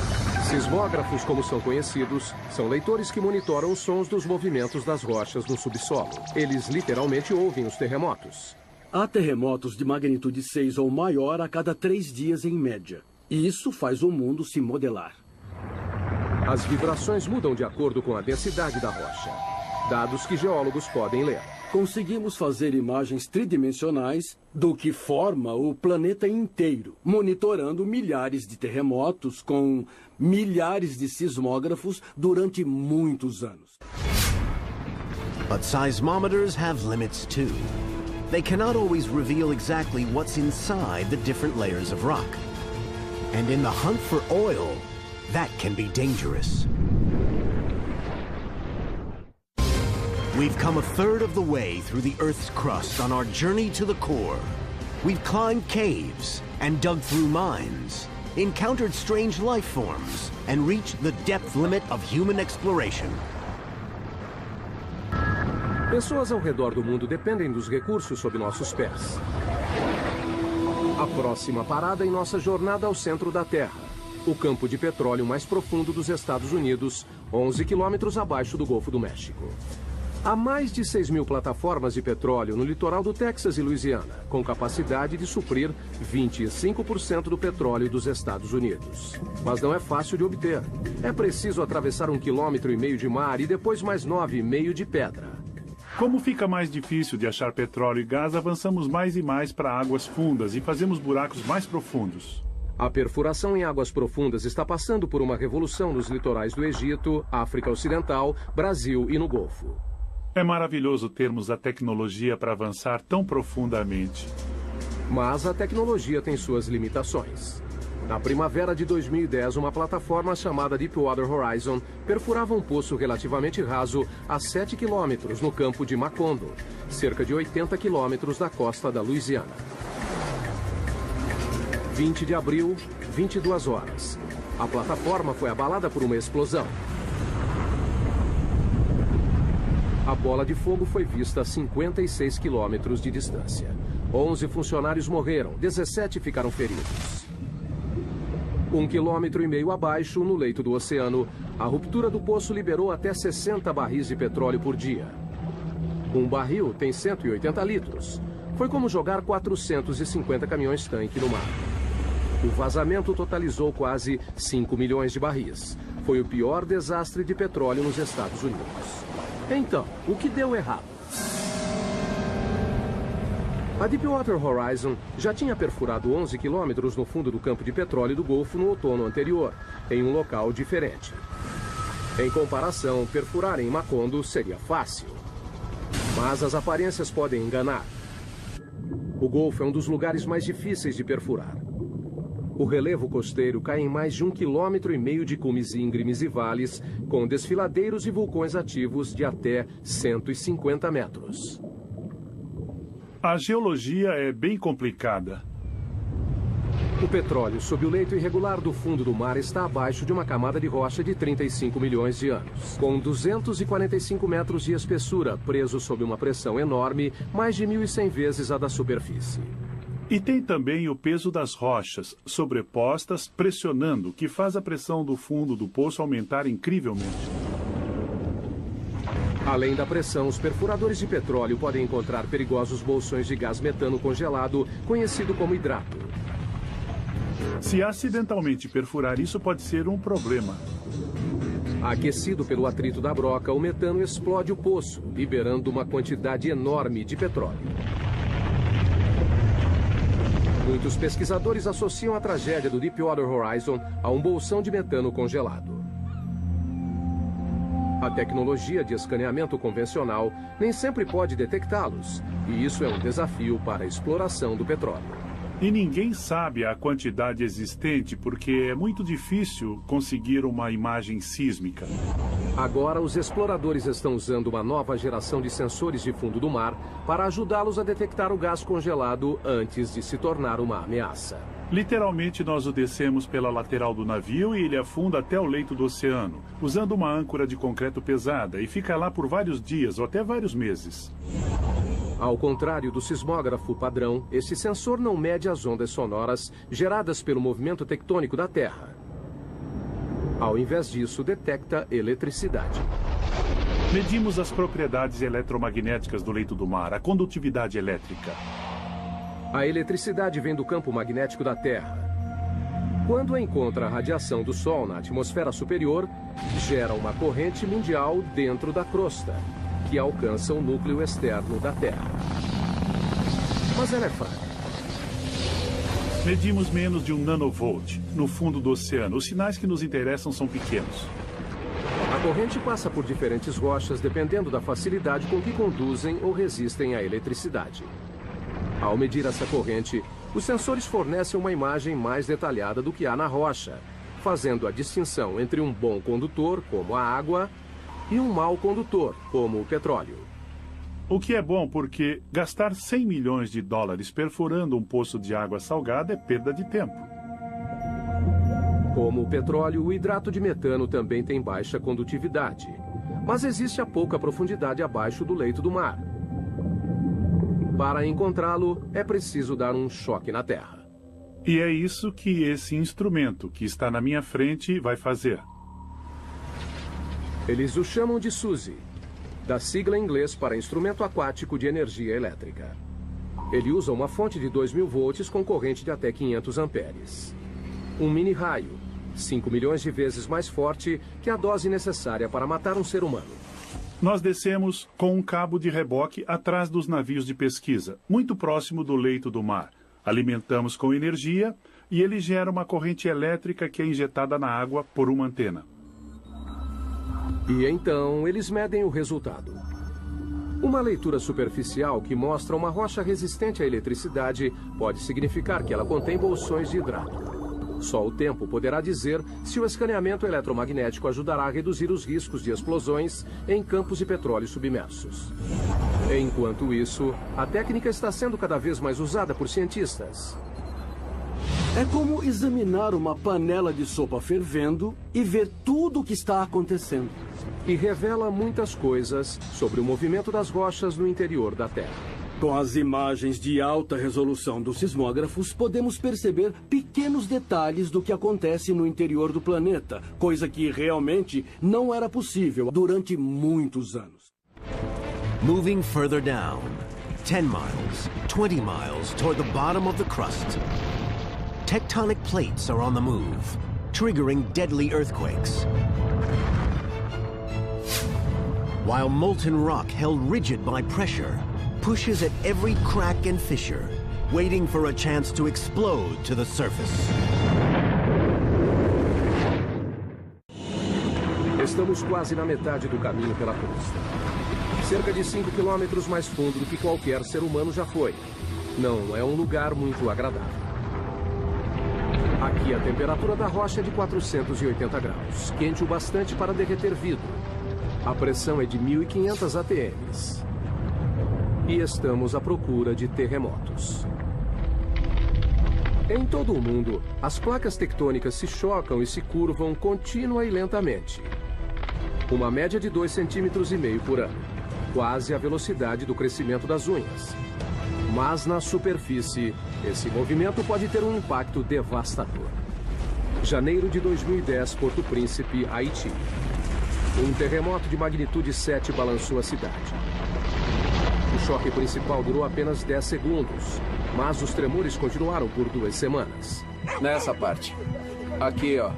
Sismógrafos, como são conhecidos, são leitores que monitoram os sons dos movimentos das rochas no subsolo. Eles literalmente ouvem os terremotos. Há terremotos de magnitude 6 ou maior a cada 3 dias em média. E isso faz o mundo se modelar. As vibrações mudam de acordo com a densidade da rocha. Dados que geólogos podem ler. Conseguimos fazer imagens tridimensionais do que forma o planeta inteiro, monitorando milhares de terremotos com milhares de sismógrafos durante muitos anos. But seismometers have limits too. They cannot always reveal exactly what's inside the different layers of rock. And in the hunt for oil, that can be dangerous. We've come a third of the way through the Earth's crust on our journey to the core. We've climbed caves and dug through mines, encountered strange life forms, and reached the depth limit of human exploration. Pessoas ao redor do mundo dependem dos recursos sob nossos pés. A próxima parada em nossa jornada ao centro da Terra. O campo de petróleo mais profundo dos Estados Unidos, 11 quilômetros abaixo do Golfo do México. Há mais de 6.000 plataformas de petróleo no litoral do Texas e Louisiana, com capacidade de suprir 25% do petróleo dos Estados Unidos. Mas não é fácil de obter. É preciso atravessar 1,5 km de mar e depois mais 9,5 de pedra. Como fica mais difícil de achar petróleo e gás, avançamos mais e mais para águas fundas e fazemos buracos mais profundos. A perfuração em águas profundas está passando por uma revolução nos litorais do Egito, África Ocidental, Brasil e no Golfo. É maravilhoso termos a tecnologia para avançar tão profundamente. Mas a tecnologia tem suas limitações. Na primavera de 2010, uma plataforma chamada Deepwater Horizon perfurava um poço relativamente raso a 7 quilômetros no campo de Macondo, cerca de 80 quilômetros da costa da Louisiana. 20 de abril, 22 horas. A plataforma foi abalada por uma explosão. A bola de fogo foi vista a 56 quilômetros de distância. 11 funcionários morreram, 17 ficaram feridos. 1,5 km abaixo, no leito do oceano, a ruptura do poço liberou até 60 barris de petróleo por dia. Um barril tem 180 litros. Foi como jogar 450 caminhões-tanque no mar. O vazamento totalizou quase 5 milhões de barris. Foi o pior desastre de petróleo nos Estados Unidos. Então, o que deu errado? A Deepwater Horizon já tinha perfurado 11 quilômetros no fundo do campo de petróleo do Golfo no outono anterior, em um local diferente. Em comparação, perfurar em Macondo seria fácil. Mas as aparências podem enganar. O Golfo é um dos lugares mais difíceis de perfurar. O relevo costeiro cai em mais de 1,5 km de cumes íngremes e vales, com desfiladeiros e vulcões ativos de até 150 metros. A geologia é bem complicada. O petróleo sob o leito irregular do fundo do mar está abaixo de uma camada de rocha de 35 milhões de anos, com 245 metros de espessura, preso sob uma pressão enorme, mais de 1.100 vezes a da superfície. E tem também o peso das rochas, sobrepostas, pressionando, que faz a pressão do fundo do poço aumentar incrivelmente. Além da pressão, os perfuradores de petróleo podem encontrar perigosos bolsões de gás metano congelado, conhecido como hidrato. Se acidentalmente perfurar isso, pode ser um problema. Aquecido pelo atrito da broca, o metano explode o poço, liberando uma quantidade enorme de petróleo. Muitos pesquisadores associam a tragédia do Deepwater Horizon a um bolsão de metano congelado. A tecnologia de escaneamento convencional nem sempre pode detectá-los, e isso é um desafio para a exploração do petróleo. E ninguém sabe a quantidade existente porque é muito difícil conseguir uma imagem sísmica. Agora, os exploradores estão usando uma nova geração de sensores de fundo do mar para ajudá-los a detectar o gás congelado antes de se tornar uma ameaça. Literalmente, nós o descemos pela lateral do navio e ele afunda até o leito do oceano, usando uma âncora de concreto pesada, e fica lá por vários dias ou até vários meses. Ao contrário do sismógrafo padrão, esse sensor não mede as ondas sonoras geradas pelo movimento tectônico da Terra. Ao invés disso, detecta eletricidade. Medimos as propriedades eletromagnéticas do leito do mar, a condutividade elétrica. A eletricidade vem do campo magnético da Terra. Quando encontra a radiação do Sol na atmosfera superior, gera uma corrente mundial dentro da crosta, que alcança o núcleo externo da Terra. Mas ela é fraca. Medimos menos de 1 nanovolt no fundo do oceano. Os sinais que nos interessam são pequenos. A corrente passa por diferentes rochas dependendo da facilidade com que conduzem ou resistem à eletricidade. Ao medir essa corrente, os sensores fornecem uma imagem mais detalhada do que há na rocha, fazendo a distinção entre um bom condutor, como a água, e um mau condutor, como o petróleo. O que é bom porque gastar 100 milhões de dólares perfurando um poço de água salgada é perda de tempo. Como o petróleo, o hidrato de metano também tem baixa condutividade, mas existe a pouca profundidade abaixo do leito do mar. Para encontrá-lo, é preciso dar um choque na Terra. E é isso que esse instrumento que está na minha frente vai fazer. Eles o chamam de SUSY. da sigla em inglês para instrumento aquático de energia elétrica. Ele usa uma fonte de 2.000 volts com corrente de até 500 amperes. Um mini-raio, 5 milhões de vezes mais forte que a dose necessária para matar um ser humano. Nós descemos com um cabo de reboque atrás dos navios de pesquisa, muito próximo do leito do mar. Alimentamos com energia e ele gera uma corrente elétrica que é injetada na água por uma antena. E então eles medem o resultado. Uma leitura superficial que mostra uma rocha resistente à eletricidade pode significar que ela contém bolsões de hidrato. Só o tempo poderá dizer se o escaneamento eletromagnético ajudará a reduzir os riscos de explosões em campos de petróleo submersos. Enquanto isso, a técnica está sendo cada vez mais usada por cientistas. É como examinar uma panela de sopa fervendo e ver tudo o que está acontecendo. E revela muitas coisas sobre o movimento das rochas no interior da Terra. Com as imagens de alta resolução dos sismógrafos, podemos perceber pequenos detalhes do que acontece no interior do planeta, coisa que realmente não era possível durante muitos anos. Moving further down, 10 miles, 20 miles toward the bottom of the crust. Tectonic plates are on the move, triggering deadly earthquakes. While molten rock held rigid by pressure pushes at every crack and fissure, waiting for a chance to explode to the surface. Estamos quase na metade do caminho pela costa. Cerca de 5 quilômetros mais fundo do que qualquer ser humano já foi. Não é um lugar muito agradável. Aqui a temperatura da rocha é de 480 graus, quente o bastante para derreter vidro. A pressão é de 1.500 ATMs. E estamos à procura de terremotos. Em todo o mundo, as placas tectônicas se chocam e se curvam contínua e lentamente. Uma média de 2,5 centímetros por ano, quase a velocidade do crescimento das unhas. Mas na superfície, esse movimento pode ter um impacto devastador. Janeiro de 2010, Porto Príncipe, Haiti. Um terremoto de magnitude 7 balançou a cidade. O choque principal durou apenas 10 segundos, mas os tremores continuaram por 2 semanas. Nessa parte. Aqui, ó.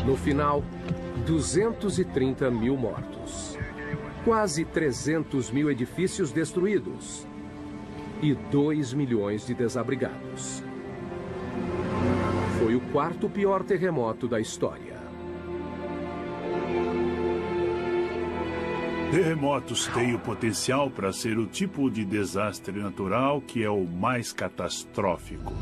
No final, 230 mil mortos. Quase 300 mil edifícios destruídos. E 2 milhões de desabrigados. Foi o 4º pior terremoto da história. Terremotos têm o potencial para ser o tipo de desastre natural que é o mais catastrófico.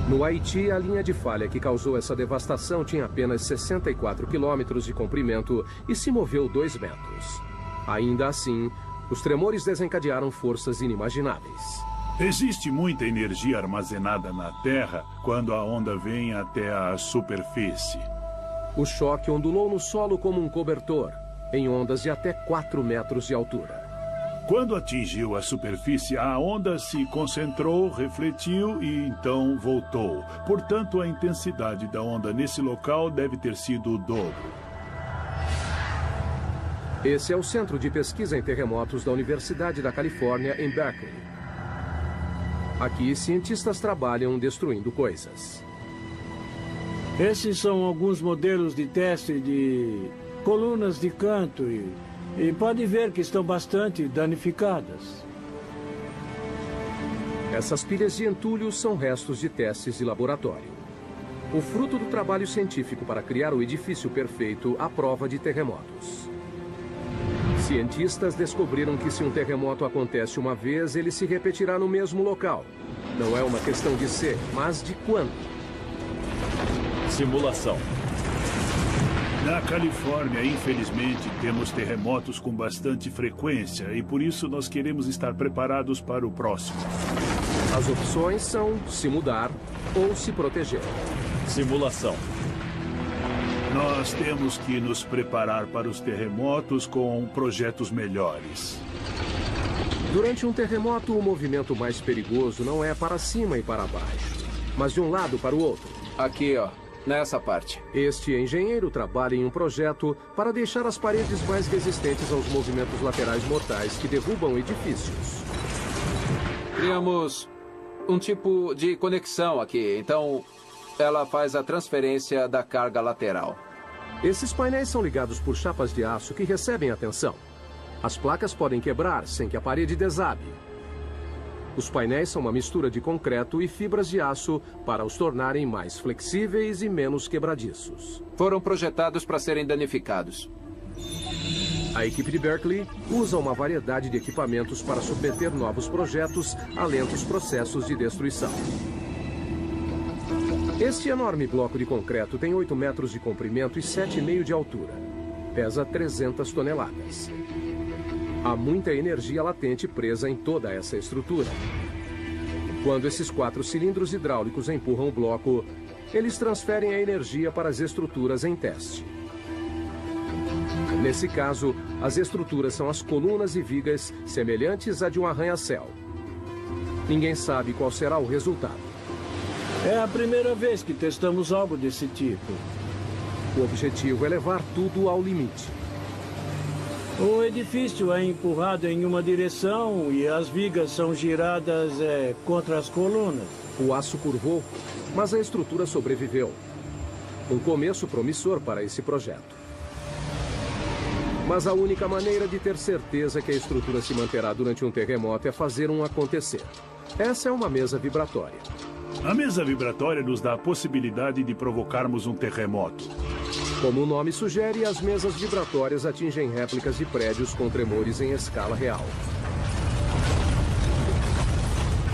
No Haiti, a linha de falha que causou essa devastação tinha apenas 64 quilômetros de comprimento e se moveu 2 metros. Ainda assim, os tremores desencadearam forças inimagináveis. Existe muita energia armazenada na Terra quando a onda vem até a superfície. O choque ondulou no solo como um cobertor, em ondas de até 4 metros de altura. Quando atingiu a superfície, a onda se concentrou, refletiu e então voltou. Portanto, a intensidade da onda nesse local deve ter sido o dobro. Esse é o Centro de Pesquisa em Terremotos da Universidade da Califórnia, em Berkeley. Aqui, cientistas trabalham destruindo coisas. Esses são alguns modelos de teste de colunas de canto e pode ver que estão bastante danificadas. Essas pilhas de entulho são restos de testes de laboratório. O fruto do trabalho científico para criar o edifício perfeito à prova de terremotos. Cientistas descobriram que se um terremoto acontece uma vez, ele se repetirá no mesmo local. Não é uma questão de ser, mas de quando. Simulação. Na Califórnia, infelizmente, temos terremotos com bastante frequência e por isso nós queremos estar preparados para o próximo. As opções são se mudar ou se proteger. Simulação. Nós temos que nos preparar para os terremotos com projetos melhores. Durante um terremoto, o movimento mais perigoso não é para cima e para baixo, mas de um lado para o outro. Aqui, ó. nessa parte. Este engenheiro trabalha em um projeto para deixar as paredes mais resistentes aos movimentos laterais mortais que derrubam edifícios. Criamos um tipo de conexão aqui, então ela faz a transferência da carga lateral. Esses painéis são ligados por chapas de aço que recebem a tensão. As placas podem quebrar sem que a parede desabe. Os painéis são uma mistura de concreto e fibras de aço para os tornarem mais flexíveis e menos quebradiços. Foram projetados para serem danificados. A equipe de Berkeley usa uma variedade de equipamentos para submeter novos projetos a lentos processos de destruição. Este enorme bloco de concreto tem 8 metros de comprimento e 7,5 de altura. Pesa 300 toneladas. Há muita energia latente presa em toda essa estrutura. Quando esses 4 cilindros hidráulicos empurram o bloco, eles transferem a energia para as estruturas em teste. Nesse caso, as estruturas são as colunas e vigas semelhantes à de um arranha-céu. Ninguém sabe qual será o resultado. É a primeira vez que testamos algo desse tipo. O objetivo é levar tudo ao limite. O edifício é empurrado em uma direção e as vigas são giradas contra as colunas. O aço curvou, mas a estrutura sobreviveu. Um começo promissor para esse projeto. Mas a única maneira de ter certeza que a estrutura se manterá durante um terremoto é fazer um acontecer. Essa é uma mesa vibratória. A mesa vibratória nos dá a possibilidade de provocarmos um terremoto. Como o nome sugere, as mesas vibratórias atingem réplicas de prédios com tremores em escala real.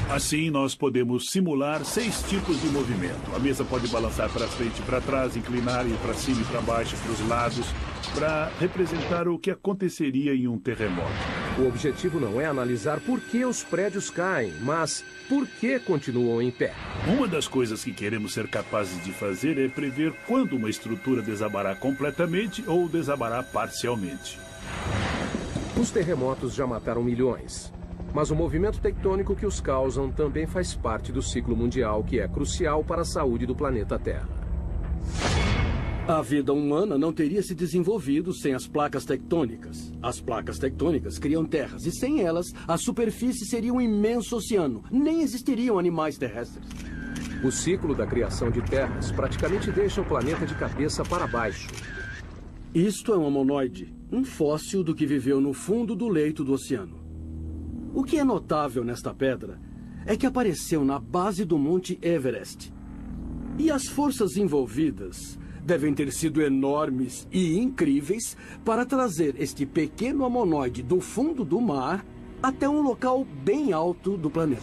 Assim, nós podemos simular 6 tipos de movimento. A mesa pode balançar para frente e para trás, inclinar e para cima e para baixo, para os lados, para representar o que aconteceria em um terremoto. O objetivo não é analisar por que os prédios caem, mas por que continuam em pé. Uma das coisas que queremos ser capazes de fazer é prever quando uma estrutura desabará completamente ou desabará parcialmente. Os terremotos já mataram milhões. Mas o movimento tectônico que os causam também faz parte do ciclo mundial, que é crucial para a saúde do planeta Terra. A vida humana não teria se desenvolvido sem as placas tectônicas. As placas tectônicas criam terras e sem elas, a superfície seria um imenso oceano. Nem existiriam animais terrestres. O ciclo da criação de terras praticamente deixa o planeta de cabeça para baixo. Isto é um homonoide, um fóssil do que viveu no fundo do leito do oceano. O que é notável nesta pedra é que apareceu na base do Monte Everest. E as forças envolvidas devem ter sido enormes e incríveis para trazer este pequeno homonoide do fundo do mar até um local bem alto do planeta.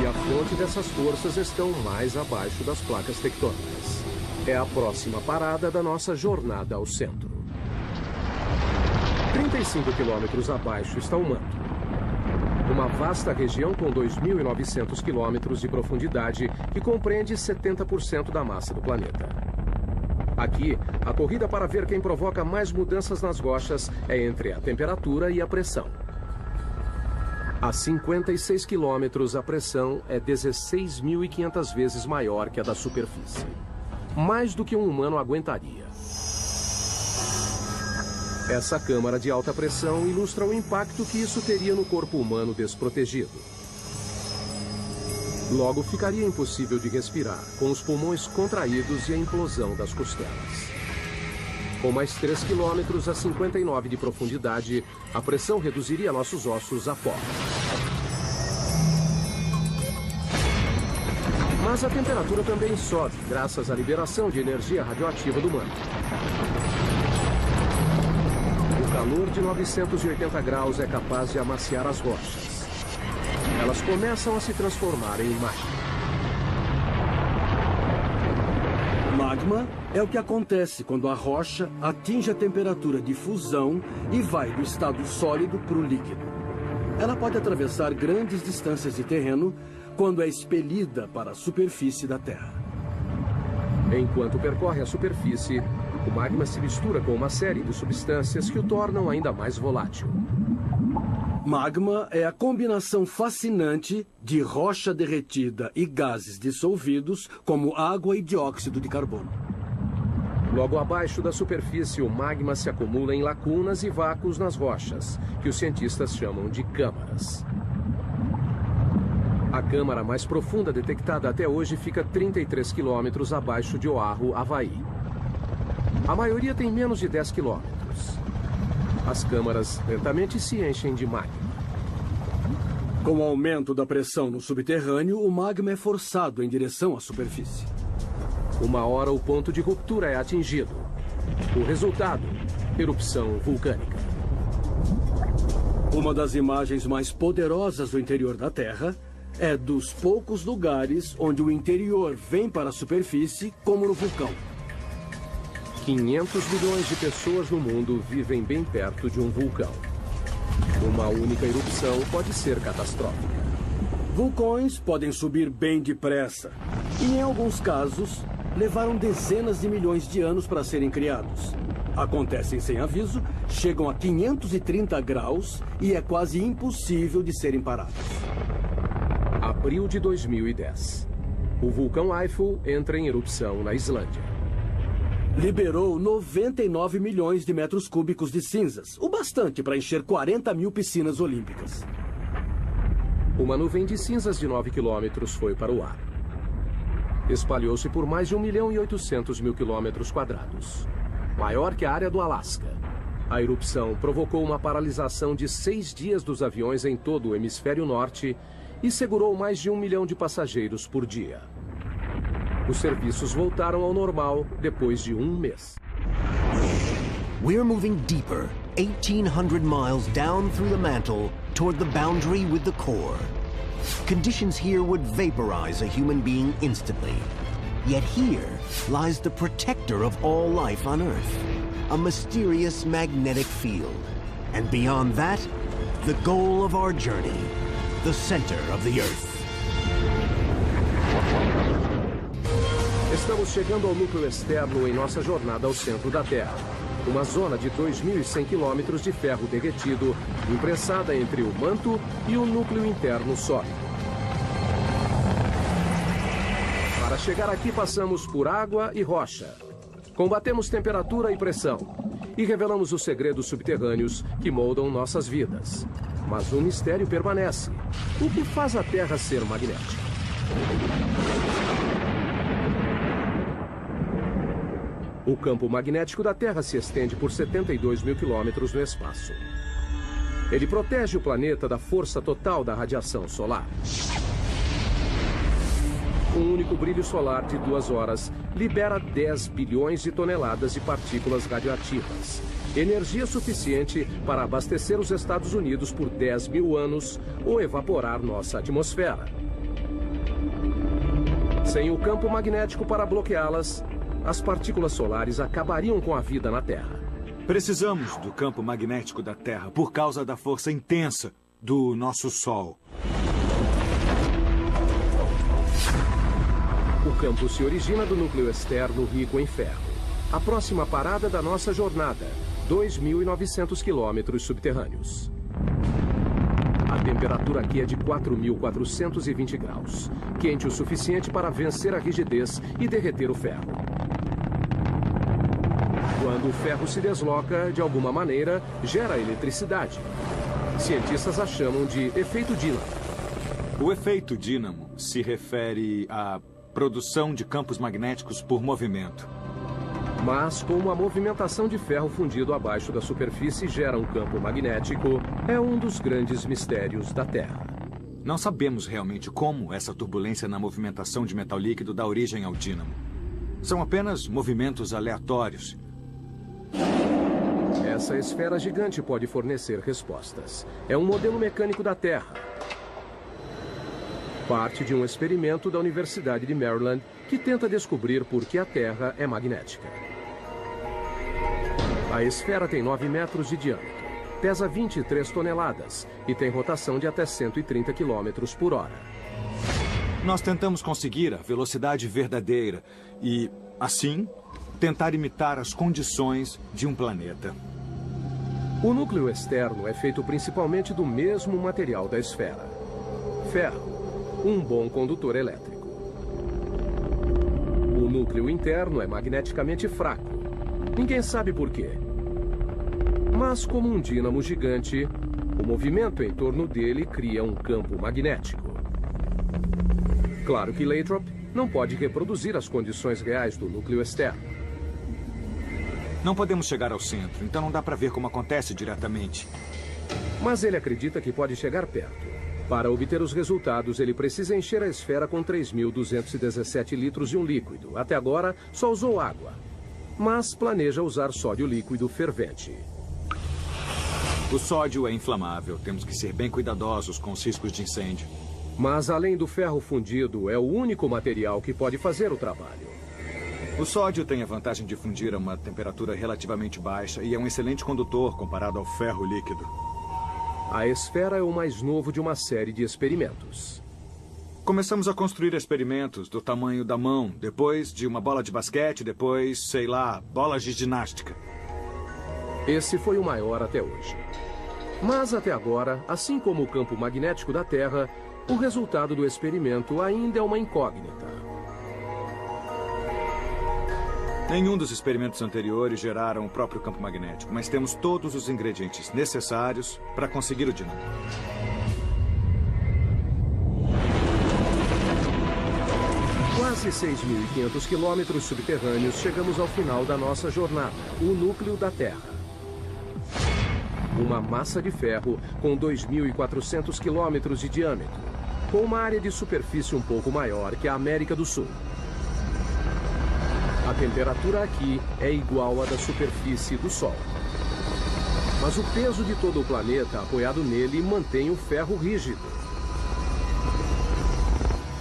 E a fonte dessas forças estão mais abaixo das placas tectônicas. É a próxima parada da nossa jornada ao centro. 35 quilômetros abaixo está o manto. Uma vasta região com 2.900 quilômetros de profundidade que compreende 70% da massa do planeta. Aqui, a corrida para ver quem provoca mais mudanças nas rochas é entre a temperatura e a pressão. A 56 quilômetros, a pressão é 16.500 vezes maior que a da superfície. Mais do que um humano aguentaria. Essa câmara de alta pressão ilustra o impacto que isso teria no corpo humano desprotegido. Logo, ficaria impossível de respirar, com os pulmões contraídos e a implosão das costelas. Com mais 3 quilômetros a 59 de profundidade, a pressão reduziria nossos ossos a pó. Mas a temperatura também sobe, graças à liberação de energia radioativa do manto. O calor de 980 graus é capaz de amaciar as rochas. Elas começam a se transformar em magma. Magma é o que acontece quando a rocha atinge a temperatura de fusão e vai do estado sólido para o líquido. Ela pode atravessar grandes distâncias de terreno quando é expelida para a superfície da Terra. Enquanto percorre a superfície, o magma se mistura com uma série de substâncias que o tornam ainda mais volátil. Magma é a combinação fascinante de rocha derretida e gases dissolvidos, como água e dióxido de carbono. Logo abaixo da superfície, o magma se acumula em lacunas e vácuos nas rochas, que os cientistas chamam de câmaras. A câmara mais profunda detectada até hoje fica 33 quilômetros abaixo de Oahu, Havaí. A maioria tem menos de 10 quilômetros. As câmaras lentamente se enchem de magma. Com o aumento da pressão no subterrâneo, o magma é forçado em direção à superfície. Uma hora o ponto de ruptura é atingido. O resultado, erupção vulcânica. Uma das imagens mais poderosas do interior da Terra é dos poucos lugares onde o interior vem para a superfície, como no vulcão. 500 milhões de pessoas no mundo vivem bem perto de um vulcão. Uma única erupção pode ser catastrófica. Vulcões podem subir bem depressa e, em alguns casos, levaram dezenas de milhões de anos para serem criados. Acontecem sem aviso, chegam a 530 graus e é quase impossível de serem parados. Abril de 2010. O vulcão Eiffel entra em erupção na Islândia. Liberou 99 milhões de metros cúbicos de cinzas, o bastante para encher 40 mil piscinas olímpicas. Uma nuvem de cinzas de 9 quilômetros foi para o ar. Espalhou-se por mais de 1.800.000 quilômetros quadrados. Maior que a área do Alasca. A erupção provocou uma paralisação de 6 dias dos aviões em todo o hemisfério norte e segurou mais de 1 milhão de passageiros por dia. Os serviços voltaram ao normal depois de um mês. We're moving deeper, 1,800 miles down through the mantle toward the boundary with the core. Conditions here would vaporize a human being instantly. Yet here lies the protector of all life on Earth, a mysterious magnetic field. And beyond that, the goal of our journey, the center of the Earth. Estamos chegando ao núcleo externo em nossa jornada ao centro da Terra. Uma zona de 2.100 quilômetros de ferro derretido, imprensada entre o manto e o núcleo interno sólido. Para chegar aqui, passamos por água e rocha. Combatemos temperatura e pressão. E revelamos os segredos subterrâneos que moldam nossas vidas. Mas um mistério permanece. O que faz a Terra ser magnética? O campo magnético da Terra se estende por 72 mil quilômetros no espaço. Ele protege o planeta da força total da radiação solar. Um único brilho solar de 2 horas libera 10 bilhões de toneladas de partículas radioativas. Energia suficiente para abastecer os Estados Unidos por 10 mil anos ou evaporar nossa atmosfera. Sem o campo magnético para bloqueá-las, as partículas solares acabariam com a vida na Terra. Precisamos do campo magnético da Terra por causa da força intensa do nosso Sol. O campo se origina do núcleo externo rico em ferro. A próxima parada da nossa jornada, 2.900 quilômetros subterrâneos. A temperatura aqui é de 4.420 graus. Quente o suficiente para vencer a rigidez e derreter o ferro. Quando o ferro se desloca, de alguma maneira, gera eletricidade. Cientistas a chamam de efeito dínamo. O efeito dínamo se refere à produção de campos magnéticos por movimento. Mas, como a movimentação de ferro fundido abaixo da superfície gera um campo magnético, é um dos grandes mistérios da Terra. Não sabemos realmente como essa turbulência na movimentação de metal líquido dá origem ao dínamo. São apenas movimentos aleatórios. Essa esfera gigante pode fornecer respostas. É um modelo mecânico da Terra. Parte de um experimento da Universidade de Maryland que tenta descobrir por que a Terra é magnética. A esfera tem 9 metros de diâmetro, pesa 23 toneladas e tem rotação de até 130 km por hora. Nós tentamos conseguir a velocidade verdadeira e, assim, tentar imitar as condições de um planeta. O núcleo externo é feito principalmente do mesmo material da esfera: ferro, um bom condutor elétrico. O núcleo interno é magneticamente fraco. Ninguém sabe por quê. Mas, como um dínamo gigante, o movimento em torno dele cria um campo magnético. Claro que Lathrop não pode reproduzir as condições reais do núcleo externo. Não podemos chegar ao centro, então não dá para ver como acontece diretamente. Mas ele acredita que pode chegar perto. Para obter os resultados, ele precisa encher a esfera com 3.217 litros de um líquido. Até agora, só usou água. Mas planeja usar sódio líquido fervente. O sódio é inflamável. Temos que ser bem cuidadosos com os riscos de incêndio. Mas, além do ferro fundido, é o único material que pode fazer o trabalho. O sódio tem a vantagem de fundir a uma temperatura relativamente baixa e é um excelente condutor comparado ao ferro líquido. A esfera é o mais novo de uma série de experimentos. Começamos a construir experimentos do tamanho da mão, depois de uma bola de basquete, depois, sei lá, bolas de ginástica. Esse foi o maior até hoje. Mas até agora, assim como o campo magnético da Terra, o resultado do experimento ainda é uma incógnita. Nenhum dos experimentos anteriores geraram o próprio campo magnético, mas temos todos os ingredientes necessários para conseguir o dínamo. Quase 6.500 quilômetros subterrâneos, chegamos ao final da nossa jornada, o núcleo da Terra. Uma massa de ferro com 2.400 quilômetros de diâmetro, com uma área de superfície um pouco maior que a América do Sul. A temperatura aqui é igual à da superfície do Sol. Mas o peso de todo o planeta apoiado nele mantém o ferro rígido.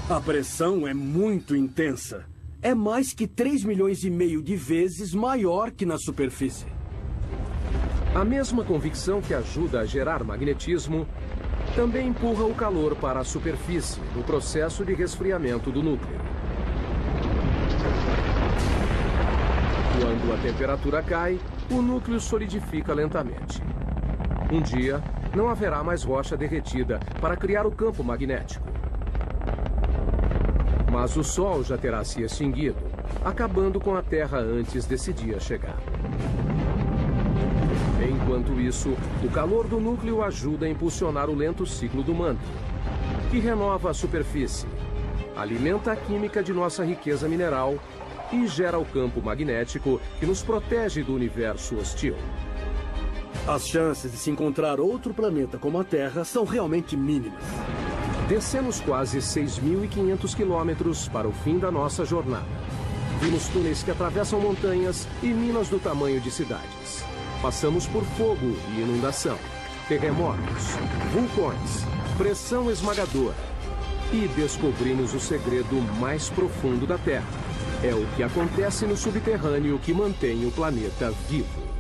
A pressão é muito intensa. É mais que 3,5 milhões de vezes maior que na superfície. A mesma convicção que ajuda a gerar magnetismo também empurra o calor para a superfície no processo de resfriamento do núcleo. Quando a temperatura cai, o núcleo solidifica lentamente. Um dia, não haverá mais rocha derretida para criar o campo magnético. Mas o Sol já terá se extinguido, acabando com a Terra antes desse dia chegar. Enquanto isso, o calor do núcleo ajuda a impulsionar o lento ciclo do manto, que renova a superfície, alimenta a química de nossa riqueza mineral e gera o campo magnético que nos protege do universo hostil. As chances de se encontrar outro planeta como a Terra são realmente mínimas. Descemos quase 6.500 quilômetros para o fim da nossa jornada. Vimos túneis que atravessam montanhas e minas do tamanho de cidades. Passamos por fogo e inundação, terremotos, vulcões, pressão esmagadora. E descobrimos o segredo mais profundo da Terra. É o que acontece no subterrâneo que mantém o planeta vivo.